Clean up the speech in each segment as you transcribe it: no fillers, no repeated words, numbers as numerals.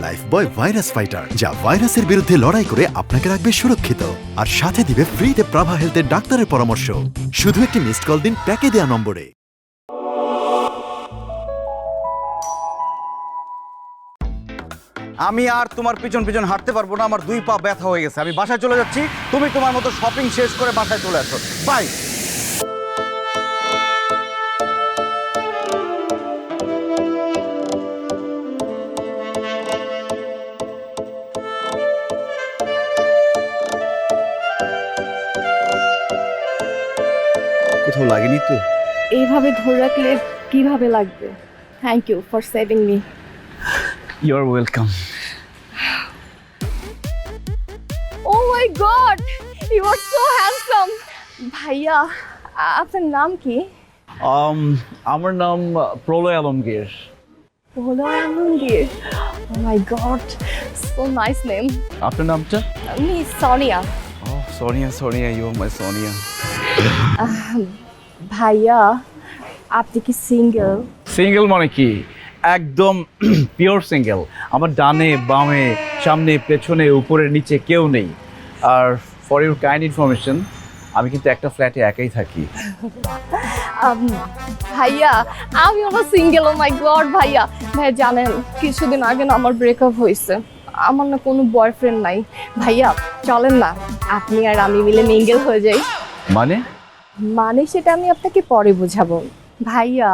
Lifebuoy virus fighter, যা ভাইরাসের বিরুদ্ধে লড়াই করে আপনাকে রাখবে সুরক্ষিত আর সাথে দিবে ফ্রিতে প্রাভা হেলথের ডাক্তারের পরামর্শ। শুধু একটি মিসড কল দিন প্যাকে দেয়া নম্বরে। আমি আর তোমার পিছন পিছন হাঁটতে পারবো না, আমার 2 পা ব্যথা হয়ে গেছে। আমি বাসায় চলে যাচ্ছি, তুমি তোমার মতো শপিং শেষ করে বাসায় চলে আসো। বাই। কোথাও লাগেনি তো? এইভাবে ধরে রাখলে কিভাবে লাগবে? Thank you for saving me. You are welcome. Oh my god, you are so handsome. ভাইয়া, আপনার নাম কি? আমার নাম Pralay Alamgir. Pralay Alamgir. Oh my god, so nice name. আপনার নামটা? আমি Sonia. Sonia, Sonia, you are my Sonia. ভাইয়া, আপনি কি সিঙ্গেল? সিঙ্গেল মানে কি? একদম পিওর সিঙ্গেল। আমার ডানে বামে সামনে পেছনে উপরে নিচে কেউ নেই। আর ফর ইউর কাইন্ড ইনফরমেশন, আমি কিন্তু একটা ফ্ল্যাটে একাই থাকি। ভাইয়া, আমি আমার সিঙ্গেল। ও মাই গড ভাইয়া। ভাইয়া জানেন, কিছুদিন আগে না আমার ব্রেকআপ হয়েছে। আমার না কোনো বয়ফ্রেন্ড নাই। ভাইয়া চলেন না, আপনি আর আমি মিলে মিঙ্গেল হয়ে যাই। মানে সেটা আমি আপনাকে পরে বুঝাবো। ভাইয়া,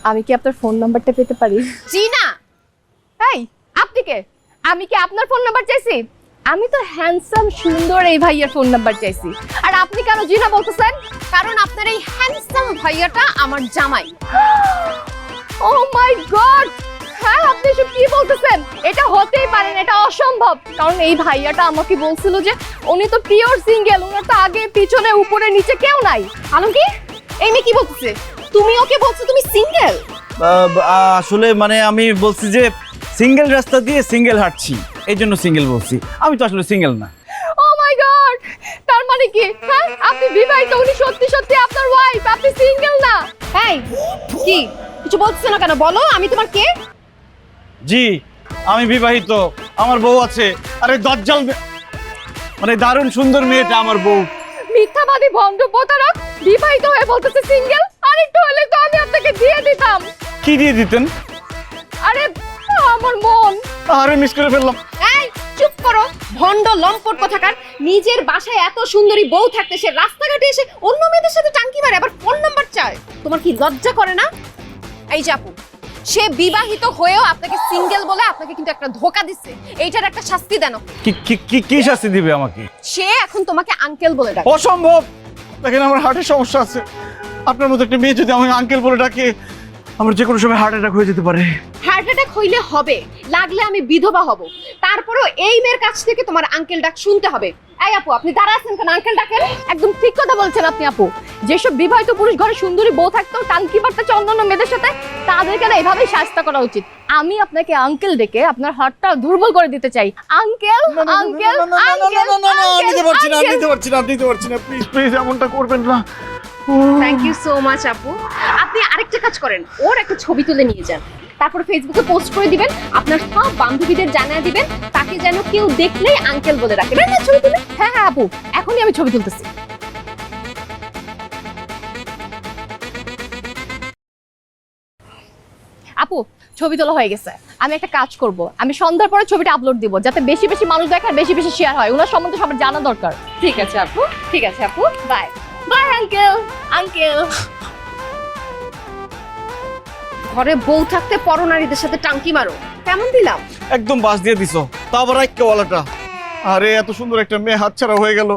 আমি কি আপনার ফোন নাম্বারটা পেতে পারি? জি না। এই, আপনি কে? আমি কি আপনার ফোন নাম্বার চাইছি? আমি তো হ্যান্ডসাম সুন্দর এই ভাইয়ার ফোন নাম্বার চাইছি। আর আপনি কেন জি না বলতেছেন? কারণ আপনার এই হ্যান্ডসাম ভাইয়াটা আমার জামাই। ও মাই গড, হ্যাঁ আপনি সব কি বলতেছেন? এটা হতেই পারে না, এটা অসম্ভব। কারণ এই ভাইয়াটা আমাকে বলছিল যে উনি তো পিওর সিঙ্গেল, উনার তো আগে পিছনে উপরে নিচে কেউ নাই। আলমগীর, এই মেয়ে কি বলতেছে? তুমি ওকে বলছো তুমি সিঙ্গেল? আসলে মানে আমি বলছি যে সিঙ্গেল রাস্তা দিয়ে সিঙ্গেল হাঁটছি, এই জন্য সিঙ্গেল বলছি। আমি তো আসলে সিঙ্গেল না। ও মাই গড, তার মানে কি? হ্যাঁ, আপনি বিবাহিত, উনি সত্যি সত্যি আপনার ওয়াইফ, আপনি সিঙ্গেল না? এই কি কিছু বলছো না কেন? বলো, আমি তোমার কে? জি, আমি বিবাহিত, আমার বউ আছে। আরে দজ্জাল, মানে দারুণ সুন্দর মেয়েটা আমার বউ। মিথ্যাবাদী ভণ্ড প্রতারক, বিবাহিত হয়ে বলতেছে সিঙ্গেল। আর একটু হলে তো আমি আপনাকে দিয়ে দিতাম। কি দিয়ে দিতেন? আরে আমার মন। আরে মিস করে ফেললাম। এই চুপ করো, ভন্ড লম্পট কথাকার। নিজের বাসায় এত সুন্দরী বউ থাকতে সে রাস্তাঘাটে এসে অন্য মেয়েদের সাথে টাঙ্কি মারে, আবার ফোন নাম্বার চায়। তোমার কি লজ্জা করে না? এই যে আপু, সে বিবাহিত হয়েও আপনাকে সিঙ্গেল বলে আপনাকে কিন্তু একটা ধোঁকা দিচ্ছে। এইটার একটা শাস্তি দেন। কি শাস্তি দিবে আমাকে? সে এখন তোমাকে আঙ্কেল বলে ডাকে। অসম্ভব। দেখেন, আমার হার্টের সমস্যা আছে। আপনার মতো একটা মেয়ে যদি আমাকে আঙ্কেল বলে ডাকে, আমার যে কোনো সময় হার্ট অ্যাটাক হয়ে যেতে পারে। হার্ট অ্যাটাক হইলে হবে, লাগলে আমি বিধবা হব, তারপরেও এই মেয়ের কাছ থেকে তোমার আঙ্কেল ডাক শুনতে হবে। এই আপু, আপনি দাঁড়া আছেন কেন? আঙ্কেল ডাকেন। একদম ঠিক কথা বলছেন আপনি আপু। যেসব বিবাহিত পুরুষ ঘরে সুন্দরী বউ থাকতো টাঙ্কি মারতে অন্যান্য মেয়েদের সাথে, তাদেরকে না এভাবেই শাস্তি করা উচিত। আমি আপনাকে আঙ্কেল ডেকে আপনার হাতটা দুর্বল করে দিতে চাই। আঙ্কেল, আঙ্কেল, নিতে পারছি না, প্লিজ প্লিজ এমনটা করবেন না। থ্যাংক ইউ সো মাচ আপু। আপনি আরেকটা কাজ করেন, ওর একটা ছবি তুলে নিয়ে যান, তারপর ফেসবুকে পোস্ট করে দিবেন, আপনার সব বান্ধবীদের জানিয়ে দিবেন, তাকে যেন কেউ দেখলেই আঙ্কেল বলে ডাকে। না ছবি তুলে। হ্যাঁ হ্যাঁ আপু, এখনই আমি ছবি তুলতেছি। আপু, ছবি তোলা হয়ে গেছে। আমি একটা কাজ করব, আমি সন্ধ্যার পরে ছবিটা আপলোড দিব, যাতে বেশি বেশি মানুষ দেখে আর বেশি বেশি শেয়ার হয়। ওনার সম্বন্ধে সবার জানা দরকার। ঠিক আছে আপু, ঠিক আছে আপু, বাই। Bye uncle. আঙ্কেল, ঘরে বউ থাকতে পরনারীদের সাথে টাঙ্কি মারো, কেমন দিলাম? একদম বাস দিয়ে দিছো, তা আবার রাইক্কাওয়ালাটা। আরে এত সুন্দর একটা মেয়ে হাতছাড়া হয়ে গেল।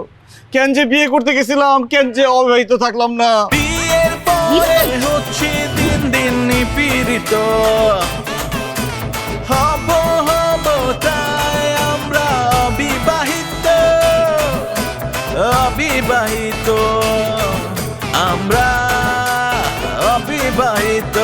কেন যে বিয়ে করতে গেছিলাম, কেন যে অবিবাহিত থাকলাম না। বিয়ের পরে হচ্ছে দিন দিন নিপীড়িত, হব হব তাই আমরা অবিবাহিত, অবিবাহিত আমরা অবিবাহিত।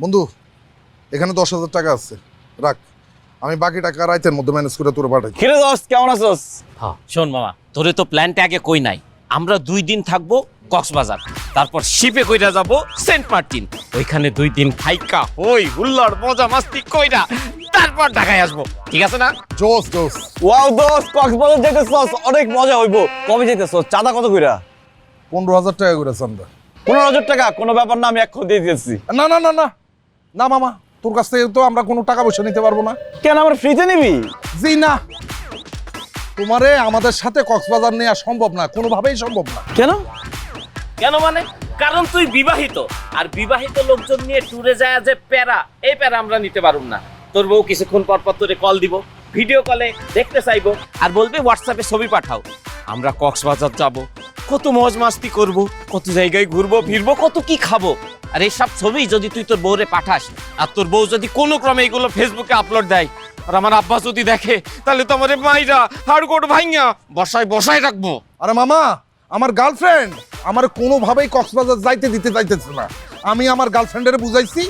বন্ধু, এখানে 10,000 টাকা আছে, রাখ। আমি বাকি টাকা রাতের মধ্যে ম্যানেজ করে তোর পাঠাই। কিরে দোস্ত, কেমন আছোস? হ্যাঁ শোন মামা, তোরে তো প্ল্যানটা আগে কই নাই। আমরা 2 দিন থাকবো কক্সবাজার, তারপর শিপে কইরা যাব সেন্ট মার্টিন। ওইখানে 2 দিন থাইকা ওই হুল্লার মজা মাস্তি কইরা তারপর ঢাকায় আসবো, ঠিক আছে না? জোস জোস। ওয়াও দোস্ত, কক্সবাজার যাইতেছস, অনেক মজা হইবো। কবে যাইতেছস? চাঁদা কত কইরা? 15,000 টাকা করে চান্দা। 15,000 টাকা? কোনো ব্যাপার না, আমি এখন দিয়ে দিয়েছি। না না না না না মামা, তোর কাছ থেকে তো আমরা কোনো টাকা পয়সা নিতে পারবো না। কেন, আমার ফ্রিতে নিবি? জি না, তোমারে আমাদের সাথে কক্সবাজার নেওয়া সম্ভব না, কোনোভাবেই সম্ভব না। কেন? কেন মানে? কারণ তুই বিবাহিত, আর বিবাহিত লোকজন নিয়ে ট্যুরে যায় যে প্যারা, এই প্যারা আমরা নিতে পারুম না। তোর বউ কিছুক্ষণ পর পর তোরে কল দিব, ভিডিও কলে দেখতে চাইবো, আর বলবে হোয়াটসঅ্যাপে ছবি পাঠাও। আমরা কক্সবাজার যাব, কত মজ মাস্তি করব, কত জায়গায় ঘুরবো ফিরবো, কত কি খাবো। আর এইসব ছবি যদি তুই তোর বউরে পাঠাস, আর তোর বউ যদি কোনো ক্রমে এগুলো ফেসবুকে আপলোড দেয়, আর আমার আব্বা যদি দেখে, তাহলে তো আমার মাইরা হাড়গোড় ভাঙা বসায় বসায় রাখবো। আরে মামা, আমার গার্লফ্রেন্ড আমার কোনোভাবেই কক্সবাজার যাইতে দিতে চাইতেছে না। আমি আমার গার্লফ্রেন্ডের বুঝাইছি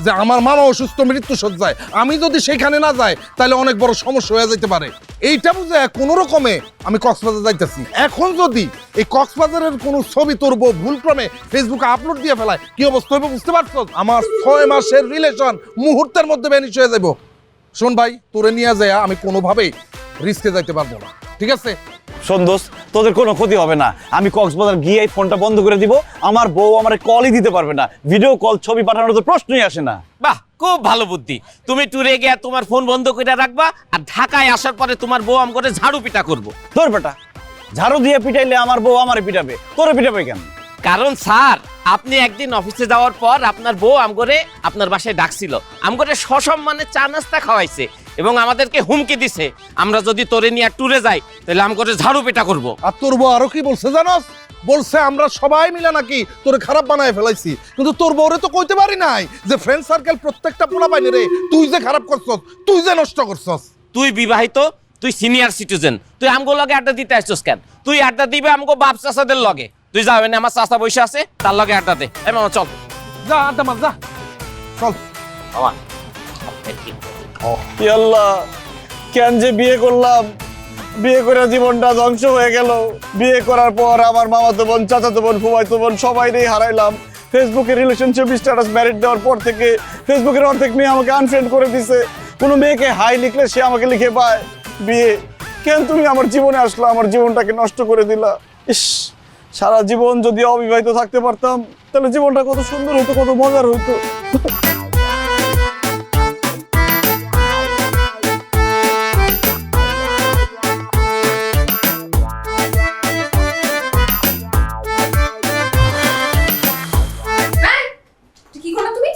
যে আমার মামা অসুস্থ, মৃত্যু সজ্জায়, আমি যদি সেখানে না যাই তাহলে অনেক বড় সমস্যা হয়ে যেতে পারে। এইটা বুঝে কোনো রকমে আমি কক্সবাজার যাইতেছি। এখন যদি এই কক্সবাজারের কোনো ছবি তোর বউ ভুলক্রমে ফেসবুকে আপলোড দিয়ে ফেলায়, কি অবস্থা হবে বুঝতে পারছো? আমার 6 মাসের রিলেশন মুহূর্তের মধ্যে ভ্যানিশ হয়ে যাবো। শোন ভাই, তোরে নিয়ে যায় আমি কোনোভাবেই রিস্কে যাইতে পারবো না, ঠিক আছে? শোন দোস্ত, তোদের কোনো ক্ষতি হবে না। আমি কক্সবাজার গিয়ে এই ফোনটা বন্ধ করে দিব, আমার বউ আমার কলই দিতে পারবে না। ভিডিও কল ছবি পাঠানোর তো প্রশ্নই আসে না। বাহ, খুব ভালো বুদ্ধি। তুমি ট্যুরে গিয়ে তোমার ফোন বন্ধ করে রাখবা, আর ঢাকায় আসার পরে তোমার বউ আম করে ঝাড়ু পিটা করবো। তোর বেটা ঝাড়ু দিয়ে পিটাইলে আমার বউ আমারে পিটাবে, তোরে পিটাবে কেন? কারণ স্যার, আপনি একদিন অফিসে যাওয়ার পর আপনার বউ আমগরে আপনার বাসায় ডাকছিল, আমগরে সসম্মানে চা নাস্তা খাওয়াইছে এবং আমাদেরকে হুমকি দিছে, আমরা যদি তোরে নিয়ে ট্যুরে যাই তাহলে আমগরে ঝাড়ু পিটা করবো। আর তোর বউ আরো কি বলছে জানোস? বলছে আমরা সবাই মিলে নাকি তোরে খারাপ বানায় ফেলাইছি, কিন্তু তোর বউরে তো কইতে পারি নাই যে ফ্রেন্ড সার্কেল প্রত্যেকটা পোলা পাইনি রে, তুই যে খারাপ করছস, তুই যে নষ্ট করছস। তুই বিবাহিত, তুই সিনিয়র সিটিজেন, তুই আমগো লগে আড্ডা দিতে আসছস কেন? তুই আড্ডা দিবে আমগো বাপ চাচাদের লগে। তুই যাবে না, আমার চাচা বসে আছে, তার লগে আড্ডা দে। এই মামা চল। যা আড্ডা মার, যা চল। মামা আল্লাহ, কেন যে বিয়ে করলাম? বিয়ে করে জীবনটা ধ্বংস হয়ে গেল। বিয়ে করার পর আমার মামাতো বোন, চাচাতো বোন, ফুফাইতো বোন সবাইকেই হারাইলাম। ফেসবুকে রিলেশনশিপ স্ট্যাটাস ম্যারিড দেওয়ার পর থেকে ফেসবুকের অর্ধেক মেয়ে আমাকে আনফ্রেন্ড করে দিছে। কোনো মেয়েকে হাই লিখলে সে আমাকে লিখে পায় বিয়ে। কেন তুমি আমার জীবনে আসলো, আমার জীবনটাকে নষ্ট করে দিলা? ইস, সারা জীবন যদি অবিবাহিত থাকতে পারতাম তাহলে জীবনটা কত সুন্দর হতো, কত মজার হতো। কি করলা তুমি?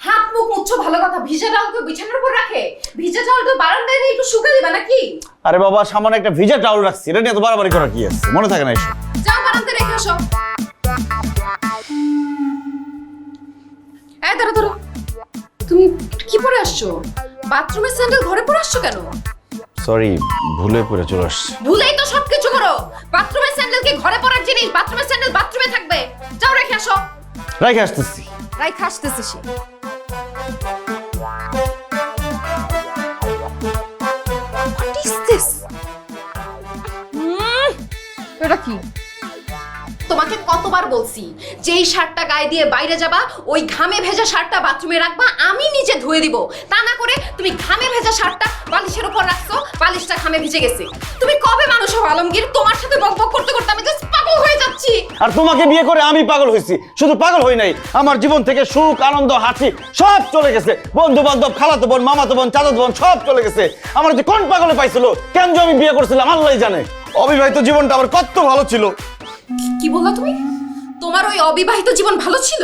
হাত মুখ মুছছো ভালো কথা, ভিজা টাওয়ালকে বিছানার উপর রাখে? ভিজা টাওয়ালকে বারান্দায় নিয়ে একটু শুকা দিবা নাকি? আরে বাবা, সামান্য একটা ভিজা টাওয়াল রাখছি, এটা নিয়ে তো বাড়াবাড়ি করা কি আছে? মনে থাকে না এসব? যাও বারান্দায় রেখে আসো। এই দাঁড়া ধরো, তুমি কি পরে আসছো? বাথরুমের স্যান্ডেল ঘরে পরে আসছো কেন? সরি, ভুলে পড়ে চলে আসছি। ভুলেই তো সবকিছু করো। বাথরুমের স্যান্ডেল কি ঘরে পরার জিনিস? বাথরুমের স্যান্ডেল বাথরুমে থাকবে। যাও রেখে আসো। রেখে আসতেছি। রেখে আসতেছে সে। What is this? এটা কি? তোমাকে কতবার বলছি যে এই শার্টটা গায়ে দিয়ে বাইরে যাবা, ওই ঘামে ভেজা শার্টটা বাথরুমে রাখবা, আমি নিচে ধুয়ে দিব। তা না করে তুমি ঘামে ভেজা শার্টটা বালিশের উপর রাখছো, বালিশটা ঘামে ভিজে গেছে। তুমি কবে মানুষ হও আলমগীর? তোমার সাথে বকবক করতে করতে আমি জাস্ট পাগল হয়ে যাচ্ছি। আর তোমাকে বিয়ে করে আমি পাগল হয়েছি। শুধু পাগল হই নাই, আমার জীবন থেকে সুখ, আনন্দ, হাসি সব চলে গেছে। বন্ধু বান্ধব, খালাতো বোন, মামাতো বোন, চাচাতো বোন সব চলে গেছে। আমার যে কোন পাগলে পাইছিল, কেন যে আমি বিয়ে করছিলাম আল্লাহই জানে। অবিবাহিত জীবনটা আমার কত ভালো ছিল। কি বললা তুমি? তোমার ওই অবিবাহিত জীবন ভালো ছিল?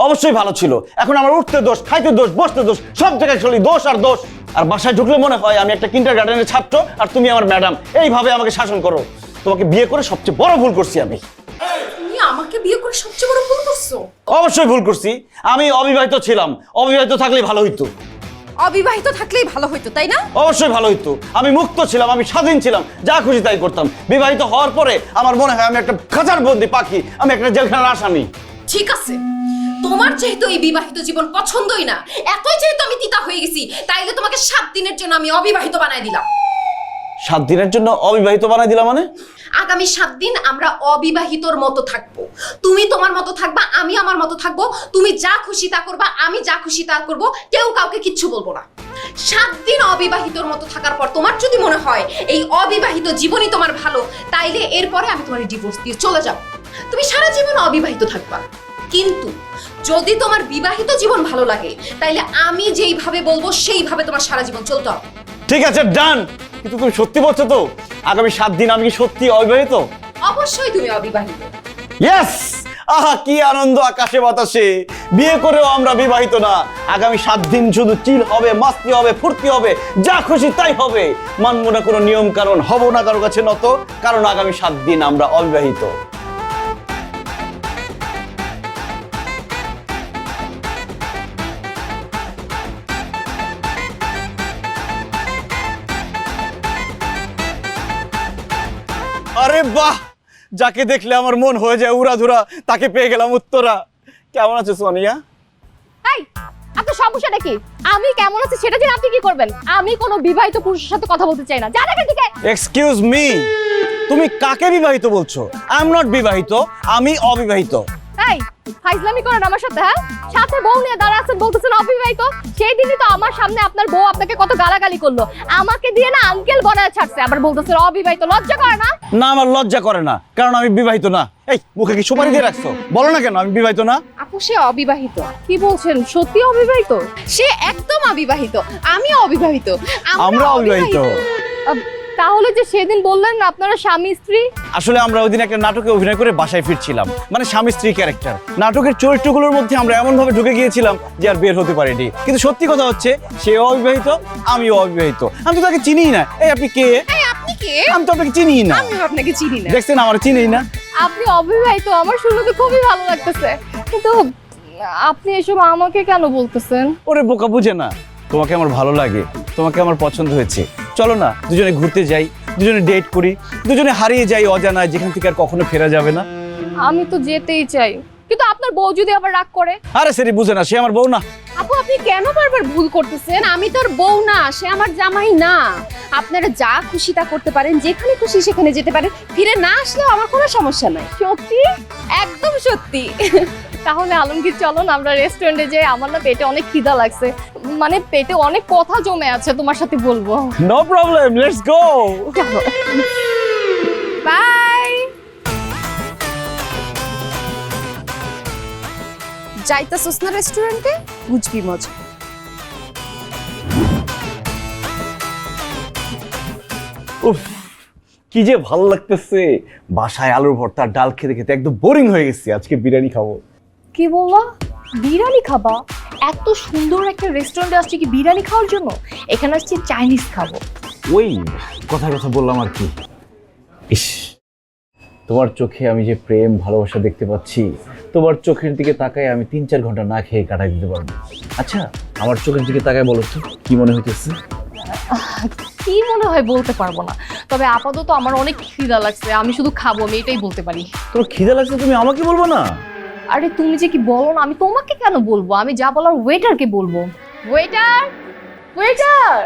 অবশ্যই ভালো ছিল। এখন আমার উঠতে দোষ, খাইতে দোষ, বসতে দোষ, সব জায়গায় চলি দোষ আর দোষ। আর বাসায় ঢুকলে মনে হয় আমি একটা কিন্ডারগার্টেনের ছাত্র আর তুমি আমার ম্যাডাম। এইভাবে আমাকে শাসন করো। তোমাকে বিয়ে করে সবচেয়ে বড় ভুল করছি আমি। তুমি আমাকে বিয়ে করে সবচেয়ে বড় ভুল করছো। অবশ্যই ভুল করছি। আমি অবিবাহিত ছিলাম, অবিবাহিত থাকলেই ভালো হইতো। অবিবাহিত থাকলেই ভালো হইতো, তাই না? অবশ্যই ভালো হইতো। আমি মুক্ত ছিলাম, আমি স্বাধীন ছিলাম, যা খুশি তাই করতাম। বিবাহিত হওয়ার পরে আমার মনে হয় আমি একটা খাঁচার বন্দি পাখি, আমি একটা জেলখানার আসামি। ঠিক আছে, তোমার যেহেতু এই বিবাহিত জীবন পছন্দই না, এতই যেহেতু আমি তিতা হয়ে গেছি, তাইলে তোমাকে 7 দিনের জন্য আমি অবিবাহিত বানাই দিলাম। 7 দিনের জন্য অবিবাহিত বানাই দিলা মানে? আগামী 7 দিন আমরা অবিবাহিতর মতো থাকবো। তুমি তোমার মতো থাকবা, আমি আমার মতো থাকবো। তুমি যা খুশি তা করবা, আমি যা খুশি তা করবো। কেউ কাউকে কিচ্ছু বলবো না। 7 দিন অবিবাহিতর মতো থাকার পর তোমার যদি মনে হয় এই অবিবাহিত জীবনই তোমার ভালো, তাইলে এরপরে আমি তোমার ডিভোর্স দিয়ে চলে যাব। তুমি সারা জীবন অবিবাহিত থাকবা। কিন্তু যদি তোমার বিবাহিত জীবন ভালো লাগে, তাইলে আমি যেইভাবে বলবো সেইভাবে তোমার সারা জীবন চলতে হবে। ঠিক আছে, ডান। কিন্তু তুমি সত্যি বলছো তো আগামী 7 দিন আমি কি সত্যি অবিবাহিত? অবশ্যই তুমি অবিবাহিত। ইয়েস! আহা কি আনন্দ আকাশে বাতাসে। বিয়ে করেও আমরা বিবাহিত না। আগামী 7 দিন শুধু চিল হবে, মাস্তি হবে, ফুর্তি হবে, যা খুশি তাই হবে। মানবো না কোনো নিয়ম কারণ, হব না কারো কাছে নত, কারণ আগামী 7 দিন আমরা অবিবাহিত। আরে বাহ, যাকে দেখলে আমার মন হয়ে যায় উড়াধুরা, তাকে পেয়ে গেলাম উত্তরা। কেমন আছো সোনিয়া? এই, আপনার সমস্যাটা কি? আমি কেমন আছি সেটা জেনে আপনি কি করবেন? আমি কোনো বিবাহিত পুরুষের সাথে কথা বলতে চাই না। জান এখান থেকে। এক্সকিউজ মি, তুমি কাকে বিবাহিত বলছো? আই এম নট বিবাহিত, আমি অবিবাহিত। এই, ফাইজলামি করেন আমার সাথে? হ্যাঁ, সাথে বউ নিয়ে দাঁড়া আছেন, বলতেছেন অবিবাহিত। সেই দিনই তো আমার সামনে আপনার বউ আপনাকে কত গালাগালি করলো, আমাকে দিয়ে না আঙ্কেল বানায় ছাড়ছে, আবার বলতেছেন অবিবাহিত। লজ্জা করে না? না, আমার লজ্জা করে না, কারণ আমি বিবাহিত না। এই মুখে কি সুপারি দিয়ে রাখছো? বলো না কেন আমি বিবাহিত না? আপু, সে অবিবাহিত। কি বলছেন? সত্যি অবিবাহিত? সে একদম অবিবাহিত, আমি অবিবাহিত। আমরা অবিবাহিত। তাহলে যে সেদিন বললেন না আপনারা স্বামী স্ত্রী? আসলে আমরা ওই দিন একটা নাটকে অভিনয় করে বাসায় ফিরছিলাম, মানে স্বামী স্ত্রী ক্যারেক্টার। নাটকের চরিত্রগুলোর মধ্যে আমরা এমন ভাবে ঢুকে গিয়েছিলাম যে আর বের হতে পারিনি। কিন্তু সত্যি কথা হচ্ছে সে অবিবাহিত, আমিও অবিবাহিত। আমি তো তাকে চিনিই না। এই আপনি কে? আপনি কে? আমি তো আপনাকে চিনিই না। আমি আপনাকে চিনি না। দেখছেন, আমার চিনিই না। আপনি অবিবাহিত, আমার শুনতে খুবই ভালো লাগতেছে, কিন্তু আপনি এসব আমাকে কেন বলতেছেন? ওরে বোকা, বুঝে না। তোমাকে আমার ভালো লাগে, তোমাকে আমার পছন্দ হয়েছে। চলো না দুজনে ঘুরতে যাই, দুজনে ডেট করি, দুজনে হারিয়ে যাই অজানায়, যেখান থেকে আর কখনো ফেরা যাবে না। আমি তো যেতেই চাই, কিন্তু আপনার বউ যদি আবার রাগ করে? আরে সেরি বুঝে না, সে আমার বউ না। আপু, আপনি কেন বারবার ভুল করতেছেন? আমি তোর বউ না, সে আমার জামাই না। আপনারা যা খুশি তা করতে পারেন, যেখানে খুশি সেখানে যেতে পারেন, ফিরে না আসলেও আমার কোনো সমস্যা নাই। সত্যি? একদম সত্যি। তাহলে আলমগীর চলুন আমরা রেস্টুরেন্টে যাই, আমার না পেটে অনেক খিদা লাগছে, মানে পেটে অনেক কথা জমে আছে, তোমার সাথে বলবো। No problem, let's go. Bye. যাইতাছস না রেস্টুরেন্টে? বুঝবি মজা। উফ, কি যে ভালো লাগতেছে। বাসায় আলুর ভর্তা আর ডাল খেতে খেতে একদম বোরিং হয়ে গেছি। আজকে বিরিয়ানি খাবো। কি বললা? বিরিয়ানি খাবা? এত সুন্দর একটা রেস্টুরেন্টে আসছি কি বিরিয়ানি খাওয়ার জন্য? এখানে আসছি চাইনিজ খাবো। ওই কথার কথা বললাম আর কি। ইস, তোমার চোখে আমি যে প্রেম ভালোবাসা দেখতে পাচ্ছি, তোমার চোখের দিকে তাকায় আমি 3-4 ঘন্টা না খেয়ে কাটাই দিতে পারবো। আচ্ছা, আমার চোখের দিকে তাকায় বলো তো কি মনে হইতেছে? কি মনে হয় বলতে পারবো না, তবে আপাতত আমার অনেক খিদা লাগছে, আমি শুধু খাবো, আমি এটাই বলতে পারি। তোর খিদা লাগছে, তুমি আমাকে বলবো না? আরে তুমি যে কি বলো না, আমি তোমাকে কেন বলবো? আমি যা বলার ওয়েটারকে বলবো। Waiter, waiter.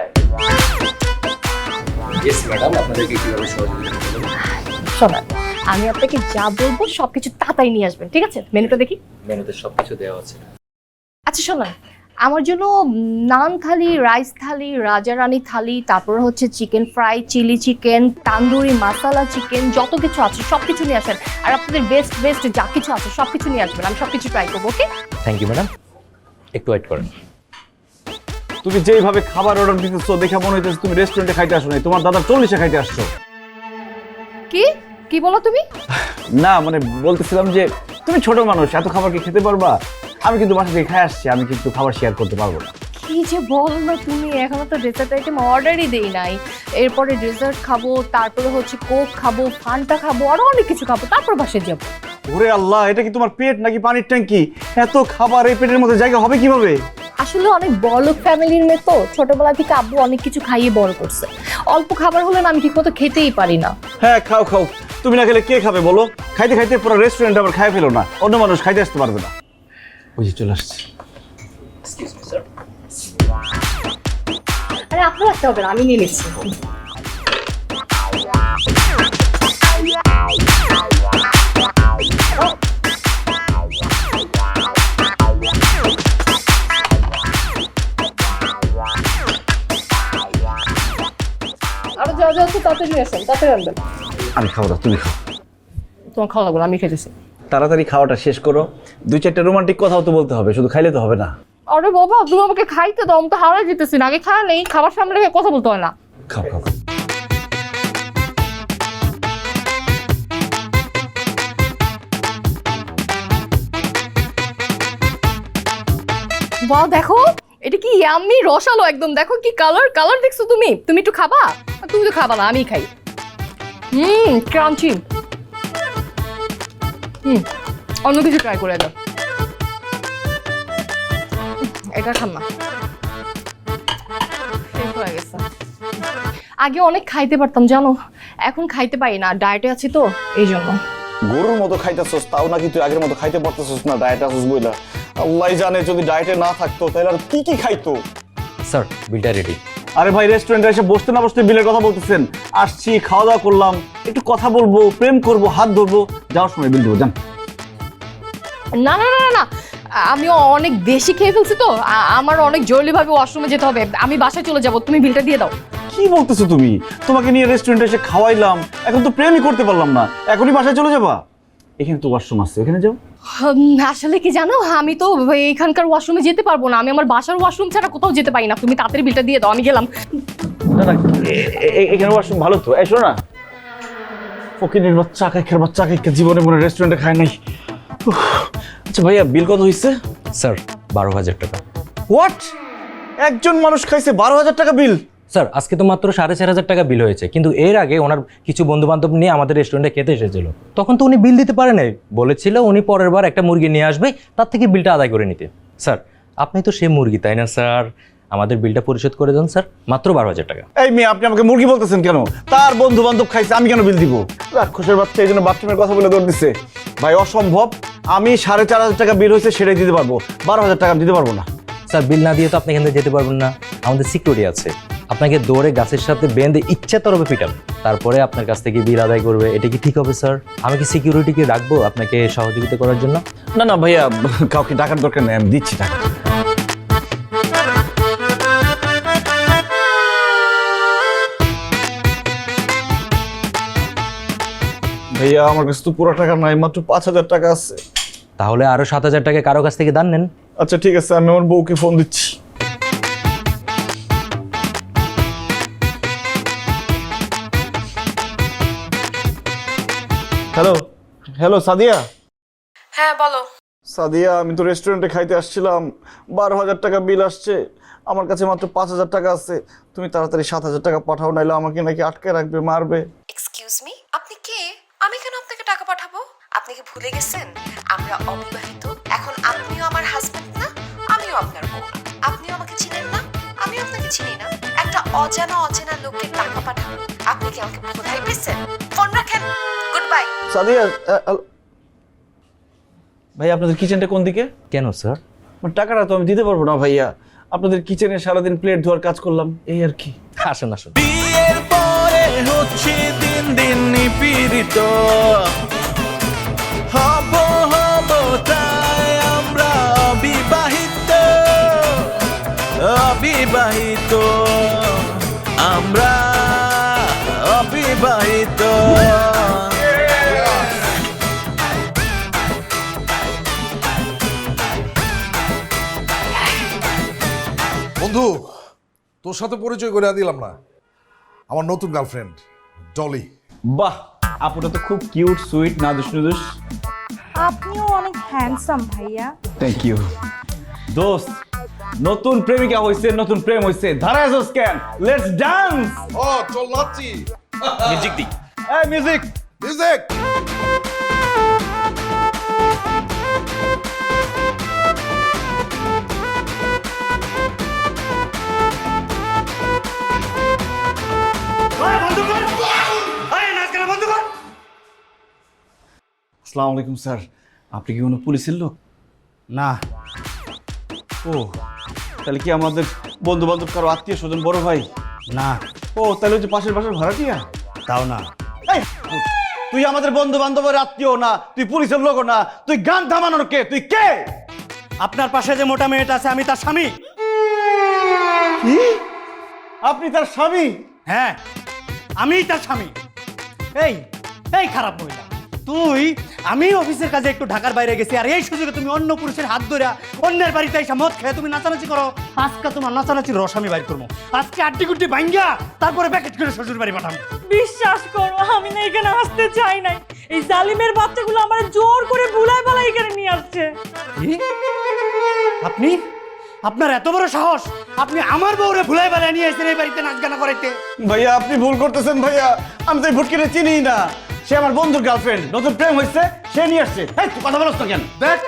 ইয়েস ম্যাডাম, আপনাদেরকে কিভাবে সহযোগিতা করতে পারি? শোনেন, আমি আপনাকে যা বলবো সবকিছু তাড়াতাড়ি নিয়ে আসবেন, ঠিক আছে? মেনুটা দেখি। মেনুতে সবকিছু দেওয়া আছে। আচ্ছা শোনেন, আমার জন্য নান থালি, রাইস থালি, রাজা রানী থালি, তারপর হচ্ছে chicken fry, chili chicken, tandoori masala chicken, যত কিছু আছে সব কিছু নিয়ে আসেন। আর আপনাদের বেস্ট বেস্ট যা কিছু আছে সব কিছু নিয়ে আসবেন, আমি সব কিছু ট্রাই করবো। ওকে? থ্যাংক ইউ ম্যাডাম, একটু ওয়েট করেন। তুমি যেইভাবে খাবার অর্ডার দিতেছো দেখে মনে হইতেছে তুমি রেস্টুরেন্টে খাইতে আসো নাই, তোমার দাদা 40-এ খাইতে আসছো। কি কি বলো তুমি? না মানে বলতেছিলাম যে তুমি ছোট মানুষ, এত খাবার কি খেতে পারবা? আমি কিন্তু বাসা থেকে খাই আসছি, আমি কিন্তু খাবার শেয়ার করতে পারবো না। কি যে বলো না তুমি, এখনো তো ডেজার্ট আইটেম অর্ডারই দেই নাই। এরপরে ডেজার্ট খাবো, তারপরে হচ্ছে কোক খাবো, ফান্টা খাবো, আরো অনেক কিছু খাবো, তারপর বাসায় যাবো। ওরে আল্লাহ, এটা কি তোমার পেট নাকি পানির ট্যাঙ্কি? এত খাবার এই পেটের মধ্যে জায়গা হবে কিভাবে? আসলে অনেক বড়লোক ফ্যামিলির মেয়ে তো, ছোটবেলা থেকে আব্বু অনেক কিছু খাইয়ে বড় করছে। অল্প খাবার হলে না আমি ঠিকমতো খেতেই পারি না। হ্যাঁ খাও খাও, তুমি না খেলে কে খাবে বলো? খাইতে খাইতে পুরো রেস্টুরেন্ট আবার খাই ফেলো না, অন্য মানুষ খাইতে আসতে পারবে না। ওই যে চলে আসছে। Excuse me sir. আরে আপনার রাখতে হবে না, আমি নিয়ে নিচ্ছি। আরো যা যা আছে তাড়াতাড়ি নিয়ে আসেন, তাড়াতাড়ি আনবেন। আমি খাবো না, তুমি খাও। তোমার খাওয়া লাগবে না, আমি খেতেছি। তাড়াতাড়ি খাওয়াটা শেষ করো, 2-4টা রোমান্টিক কথাও তো বলতে হবে, শুধু খাইলে তো হবে না। আরে বাবা, তুমি আমাকে খাইতে দাও, আমি তো হারাই যেতেছি না। আগে খাওয়া নেই, খাবার সামনে রেখে কথা বলতে হয় না। খাও খাও। বাহ, দেখো এটা কি ইয়াম্মি রসালো একদম। দেখো কি কালার, কালার দেখছো তুমি? তুমি একটু খাবা? তুমি তো খাবা না, আমি খাই। ক্রাঞ্চি। অন্য কিছু ট্রাই করে দাও। এটা খান না, শেষ হয়ে গেছে। আগে অনেক খাইতে পারতাম জানো, এখন খাইতে পারি না, ডায়েটে আছি তো এই জন্য। গরুর মতো খাইতেছস, তাও নাকি তুই আগের মতো খাইতে পারতেছস না? ডায়েটে আসছিস বইলা। আল্লাহ জানে যদি ডায়েটে না থাকতো তাহলে আর কি কি খাইতো। স্যার বিলটা রেডি। আরে ভাই, রেস্টুরেন্টে এসে বসতে না বসতে বিলের কথা বলতেছেন। আসছি, খাওয়া দাওয়া করলাম, একটু কথা বলবো, প্রেম করবো, হাত ধরবো, যাওয়ার সময় বিল দেবো, যান। না না না না না, আমি অনেক বেশি খেয়ে ফেলছি তো, আমার অনেক জরুরিভাবে ওয়াশরুমে যেতে হবে। আমি বাসায় চলে যাব, তুমি বিলটা দিয়ে দাও। কি বলতেছো তুমি? তোমাকে নিয়ে রেস্টুরেন্টে এসে খাওয়াইলাম, এখন তো প্রেমই করতে পারলাম না, এখনই বাসায় চলে যাবা? এখানে তো ওয়াশরুম আছে, এখানে যাও। আসলে কি জানো, আমি তো এখানকার ওয়াশরুমে যেতে পারবো না, আমি আমার বাসার ওয়াশরুম ছাড়া কোথাও যেতে পারি না। তুমি তাড়াতাড়ি বিলটা দিয়ে দাও, আমি গেলাম। না না, এখানে ওয়াশরুম ভালো তো। এই শোনো না, ফকিনের বাচ্চা, কাইখার বাচ্চা, কাইখা জীবনে মনে রেস্টুরেন্টে খায় নাই। উফ, আচ্ছা ভাইয়া, বিল কত হয়েছে? স্যার 12,000 টাকা। হোয়াট? একজন মানুষ খাইছে 12,000 টাকা বিল? স্যার আজকে তো মাত্র 4,500 টাকা বিল হয়েছে, কিন্তু এর আগে ওনার কিছু বন্ধু বান্ধব নিয়ে আমাদের রেস্টুরেন্টে খেতে এসেছিল, তখন তো উনি বিল দিতে পারে নাই, বলেছিল উনি পরের বার একটা মুরগি নিয়ে আসবে, তার থেকে বিলটা আদায় করে নিতে। স্যার আপনি তো সেই মুরগি, তাই না স্যার? আমাদের বিলটা পরিশোধ করে দেন স্যার, মাত্র 12,000 টাকা। এই মেয়ে, আপনি আমাকে মুরগি বলতেছেন কেন? তার বন্ধু বান্ধব খাইছে, আমি কেন বিল দিব? রাক্ষসের বাচ্চা এই জন্য বাথরুমের কথা বলে দৌড় দিচ্ছে। ভাই অসম্ভব, আমি 4,500 টাকা বিল হয়েছে সেটাই দিতে পারবো, 12,000 টাকা দিতে পারবো না। স্যার বিল না দিয়ে তো আপনি এখান থেকে যেতে পারবেন না, আমাদের সিকিউরিটি আছে, আপনাকে দৌড়ে গাছের সাথে বেঁধে ইচ্ছা তরফে পিটাবে, তারপরে আপনার কাছ থেকে বিল আদায় করবে। এটা কি ঠিক হবে স্যার? আমি কি সিকিউরিটিকে রাখবো আপনাকে সহযোগিতা করার জন্য? না না ভাইয়া, কাউকে টাকার দরকার নেই, আমি দিচ্ছি টাকা। ভাইয়া আমার কাছে তো পুরো টাকা নাই, মাত্র 5,000 টাকা আছে। তাহলে আরো 7,000 টাকা কারো কাছ থেকে দান নেন। আচ্ছা ঠিক আছে, আমি আমার বউকে ফোন দিচ্ছি। Hello hello, Sadia. হ্যাঁ বলো। সাদিয়া, আমি তো রেস্টুরেন্টে খাইতে আসছিলাম, 12,000 টাকা বিল আসছে, আমার কাছে মাত্র 5,000 টাকা আছে। তুমি তাড়াতাড়ি 7,000 টাকা পাঠাও, নাইলে আমাকে নাকি আটকে রাখবে, মারবে। এক্সকিউজ মি, আপনি কে? আমি কেন আপনাকে টাকা পাঠাবো? আপনি কি ভুলে গেছেন আমরা অবিবাহিত? এখন আপনিও আমার হাজবেন্ড না, আমিও আপনার বউ না। আপনিও আমাকে চিনেন না, আমি আপনাকে চিনি না। একটা অচেনা লোককে টাকা পাঠাবো, আপনি কি আমাকে বোধাই পেয়েছেন? ফোন রাখেন, গুড বাই। সাদিয়া, ভাই আপনাদের কিচেনটা কোন দিকে? কেন স্যার? টাকাটা তো আমি দিতে পারবো না ভাইয়া, আপনাদের কিচেনে সারাদিন প্লেট ধোয়ার কাজ করলাম, এই আর কি। আসুন আসুন। বিয়ের পরে হচ্ছে দিন দিন নিপীড়িত, হব হব তাই আমরা অবিবাহিত, অবিবাহিত, আমরা অবিবাহিত। বন্ধু, তোর সাথে পরিচয় করে দিলাম না, আমার নতুন গার্লফ্রেন্ড ডলি। বাহ, আপুটা তো খুব কিউট, সুইট, নাদুস নুদুস। আপনিও অনেক হ্যান্ডসাম ভাইয়া। থ্যাংক ইউ দোস্ত। নতুন প্রেমিকা হইছে, নতুন প্রেম হইছে, ধারায় জোস কেন? Let's dance. ও চল নাচি। মিউজিক দি। এই মিউজিক, মিউজিক। আসসালামু আলাইকুম স্যার, আপনি কি কোনো পুলিশের লোক? না। ও তাহলে কি আমাদের বন্ধু বান্ধব কারো আত্মীয় স্বজন বড় ভাই? না, ও তাহলে হচ্ছে পাশের বাসার ভাড়াটিয়া? তাও না। এই, তুই আমাদের বন্ধু বান্ধবের আত্মীয় না, তুই পুলিশের লোক না, তুই গান থামানোর কে? তুই কে? আপনার পাশে যে মোটা মেয়েটা আছে আমি তার স্বামী। কি? আপনি তার স্বামী? হ্যাঁ, আমিই তার স্বামী। এই এই খারাপ মহিলা, তুই আমি অফিসের কাজে একটু ঢাকার বাইরে গেছি, আর এই সুযোগে তুমি অন্য পুরুষের হাত ধরে অন্যের বাড়িতে এসে মদ খেয়ে তুমি নাচানাচি করো। আজকে তোমার নাচানাচির রস আমি বাইর করবো। আজকে আড্ডি গুড্ডি ভাঙ্গা তারপরে প্যাকেট করে শ্বশুর বাড়ি পাঠাবো। বিশ্বাস করো, আমি না এখানে আসতে চাই নাই। এই জালিমের বাচ্চাগুলো আমার জোর করে বুলাই বালাই এখানে নিয়ে আসছে। কি? আপনি, আপনার এত বড় সাহস, আপনি আমার বউরে ভুলাই বেলায় নিয়ে এসেছেন এই বাড়িতে নাচ গানা করাইতে? ভাইয়া আপনি ভুল করতেছেন ভাইয়া, আমি তো এই ভুটকিরে চিনি না। সে আমার বন্ধুর গার্লফ্রেন্ড, নতুন প্রেম হয়েছে, সে নিয়ে আসছে। এই তুই কথা বলছ না কেন? দেখ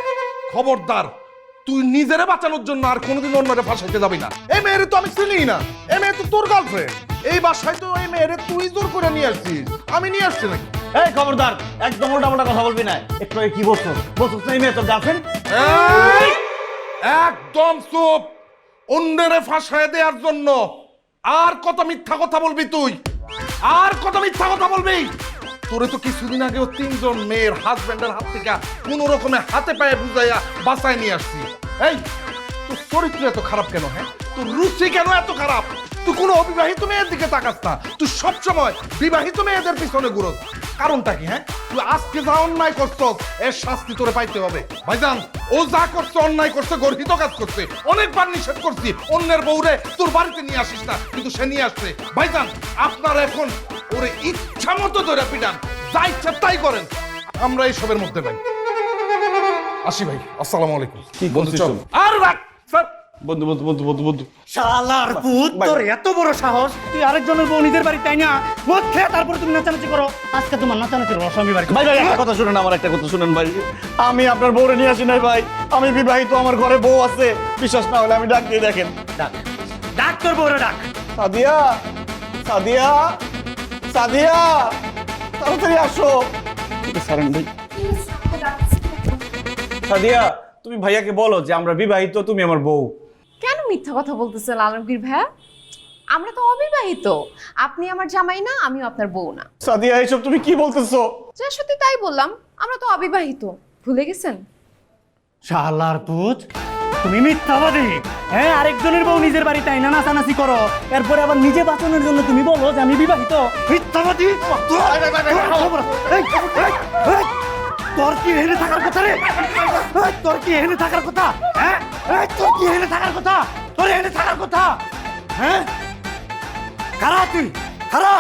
খবরদার, তুই নিজেরে বাঁচানোর জন্য আর কোনোদিন অন্যরে ফাঁসাইতে যাবি না। এই মেয়েরে তো আমি চিনি না, এই মেয়ে তো তোর গার্লফ্রেন্ড। এই বাসায় তো এই মেয়েরে তুই জোর করে নিয়ে আসছিস, আমি নিয়ে আসছি নাকি? এই খবরদার, একদম উল্টাপাল্টা কথা বলবি না। একটু আগে কি বলছো? বলছো না এই মেয়ে তোর গার্লফ্রেন্ড? এই, একদম চুপ। অন্যরে ফাঁসায় দেওয়ার জন্য আর কত মিথ্যা কথা বলবি তুই? আর কত মিথ্যা কথা বলবি? তোরে তো কিছুদিন আগেও 3 জন মেয়ের হাজবেন্ডের হাত থেকে কোন রকমে হাতে পায়ে বুঝাইয়া বাসায় নিয়ে আসছি। এই তোর চরিত্র এত খারাপ কেন? হ্যাঁ, তোর রুচি কেন এত খারাপ? তুই কোনো অবিবাহিত মেয়ের দিকে তাকাস না, তুই সবসময় বিবাহিত মেয়েদের পিছনে ঘুরোস। কারণটা কি? হ্যাঁ, তুই আজকে যা অন্যায় করছস এর শাস্তি তোরে পাইতে হবে। ভাইজান, ও যা করছে অন্যায় করছে, গর্হিত কাজ করছে। অনেকবার নিষেধ করছি অন্যের বউরে তোর বাড়িতে নিয়ে আসিস না, কিন্তু সে নিয়ে আসছে। ভাইজান, আপনারা এখন ওরে ইচ্ছা মতো ধরে পিটান, যা ইচ্ছা তাই করেন, আমরা এইসবের মধ্যে নাই। আসি ভাই, আসসালামু আলাইকুম। কি বন্ধু করছিস চল। তুমি? আর রাখ স্যার। বন্ধু বন্ধু বন্ধু বন্ধু বন্ধু শালার পুত, তোর এত বড় সাহস, তুই আরেকজনের বউ নিজের বাড়ি তাই না মদ খেয়ে তারপরে তুমি নাচানাচি করো। আজকে তোমার নাচানাচির রস আমি বাড়ি। ভাই ভাই একটা কথা শুনেন, আমার একটা কথা শুনেন ভাই। আমি আপনার বউরে নিয়ে আসি নাই ভাই, আমি বিবাহিত, আমার ঘরে বউ আছে। বিশ্বাস না হলে আমি ডাক দিয়ে দেখেন। ডাক, ডাক তোর বউরে ডাক। সাদিয়া, সাদিয়া, সাদিয়া, তাড়াতাড়ি আসো। সারেন ভাই। সাদিয়া, তুমি ভাইয়াকে বলো যে আমরা বিবাহিত, তুমি আমার বউ। কেন মিথ্যা কথা বলতেছেন আলমগীর ভাইয়া? আমরা তো অবিবাহিত। আপনি আমার জামাই না, আমিও আপনার বউ না। সাদিয়া এইসব তুমি কি বলতেছো? যা সত্যি তাই বললাম, আমরা তো অবিবাহিত। ভুলে গেছেন? শালার পুত, তুমি মিথ্যাবাদী। হ্যাঁ, আরেকজনের বউ নিজের বাড়ি তাই না নাচানাচি করো, এরপরে আবার নিজে বাঁচানোর জন্য তুমি বলো যে আমি বিবাহিত। মিথ্যাবাদী। তোর কি এখানে থাকার কথা রে? তোর কি এখানে থাকার কথা? হ্যাঁ, তোর কি এখানে থাকার কথা? তোর এখানে থাকার কথা? হ্যাঁ, খারা তুই খারা।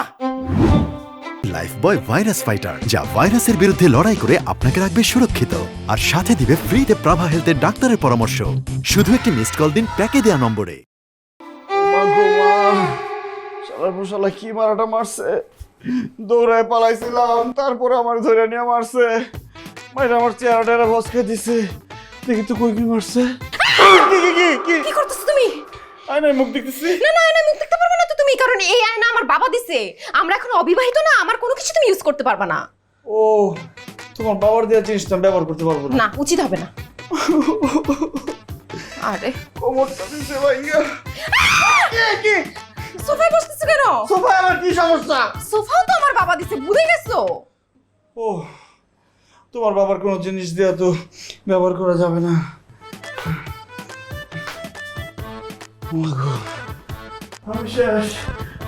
লাইফবয় ভাইরাস ফাইটার, যা ভাইরাসের বিরুদ্ধে লড়াই করে আপনাকে রাখবে সুরক্ষিত আর সাথে দিবে ফ্রিতে প্রাভা হেলথের ডাক্তারের পরামর্শ। শুধু একটি মিসড কল দিন প্যাকে দেয়া নম্বরে। শালা কি মারাটা মারছে! দৌড়ায় পালাইছিলাম, তারপরে আমার ধরে নিয়ে মারছে। মাইরা আমার চেহারাটা বস খেয়ে দিছে। দেখি তো কই কি মারছে। কি কি কি কি কি করতেছো তুমি? আয়নায় মুখ দেখতেছি। না না, আয়না মুখ দেখতে পারবে না তো তুমি, কারণ এই আয়না আমার বাবা দিছে। আমরা এখন অবিবাহিত না, আমার কোনো কিছু তুমি ইউজ করতে পারবে না। ও, তোমার বাবার দেওয়া জিনিসটা আমি ব্যবহার করতে পারবো না। না, উচিত হবে না। আরে কোমরটা দিছে ভাইয়া। কি সোফায় বসতেছো কেন? সোফায় আমার কি সমস্যা? সোফাও তো আমার বাবা দিছে, ভুলে গেছো? ও, তোমার বাবার কোনো জিনিস দেওয়া তো ব্যবহার করা যাবে না। আমি শেষ,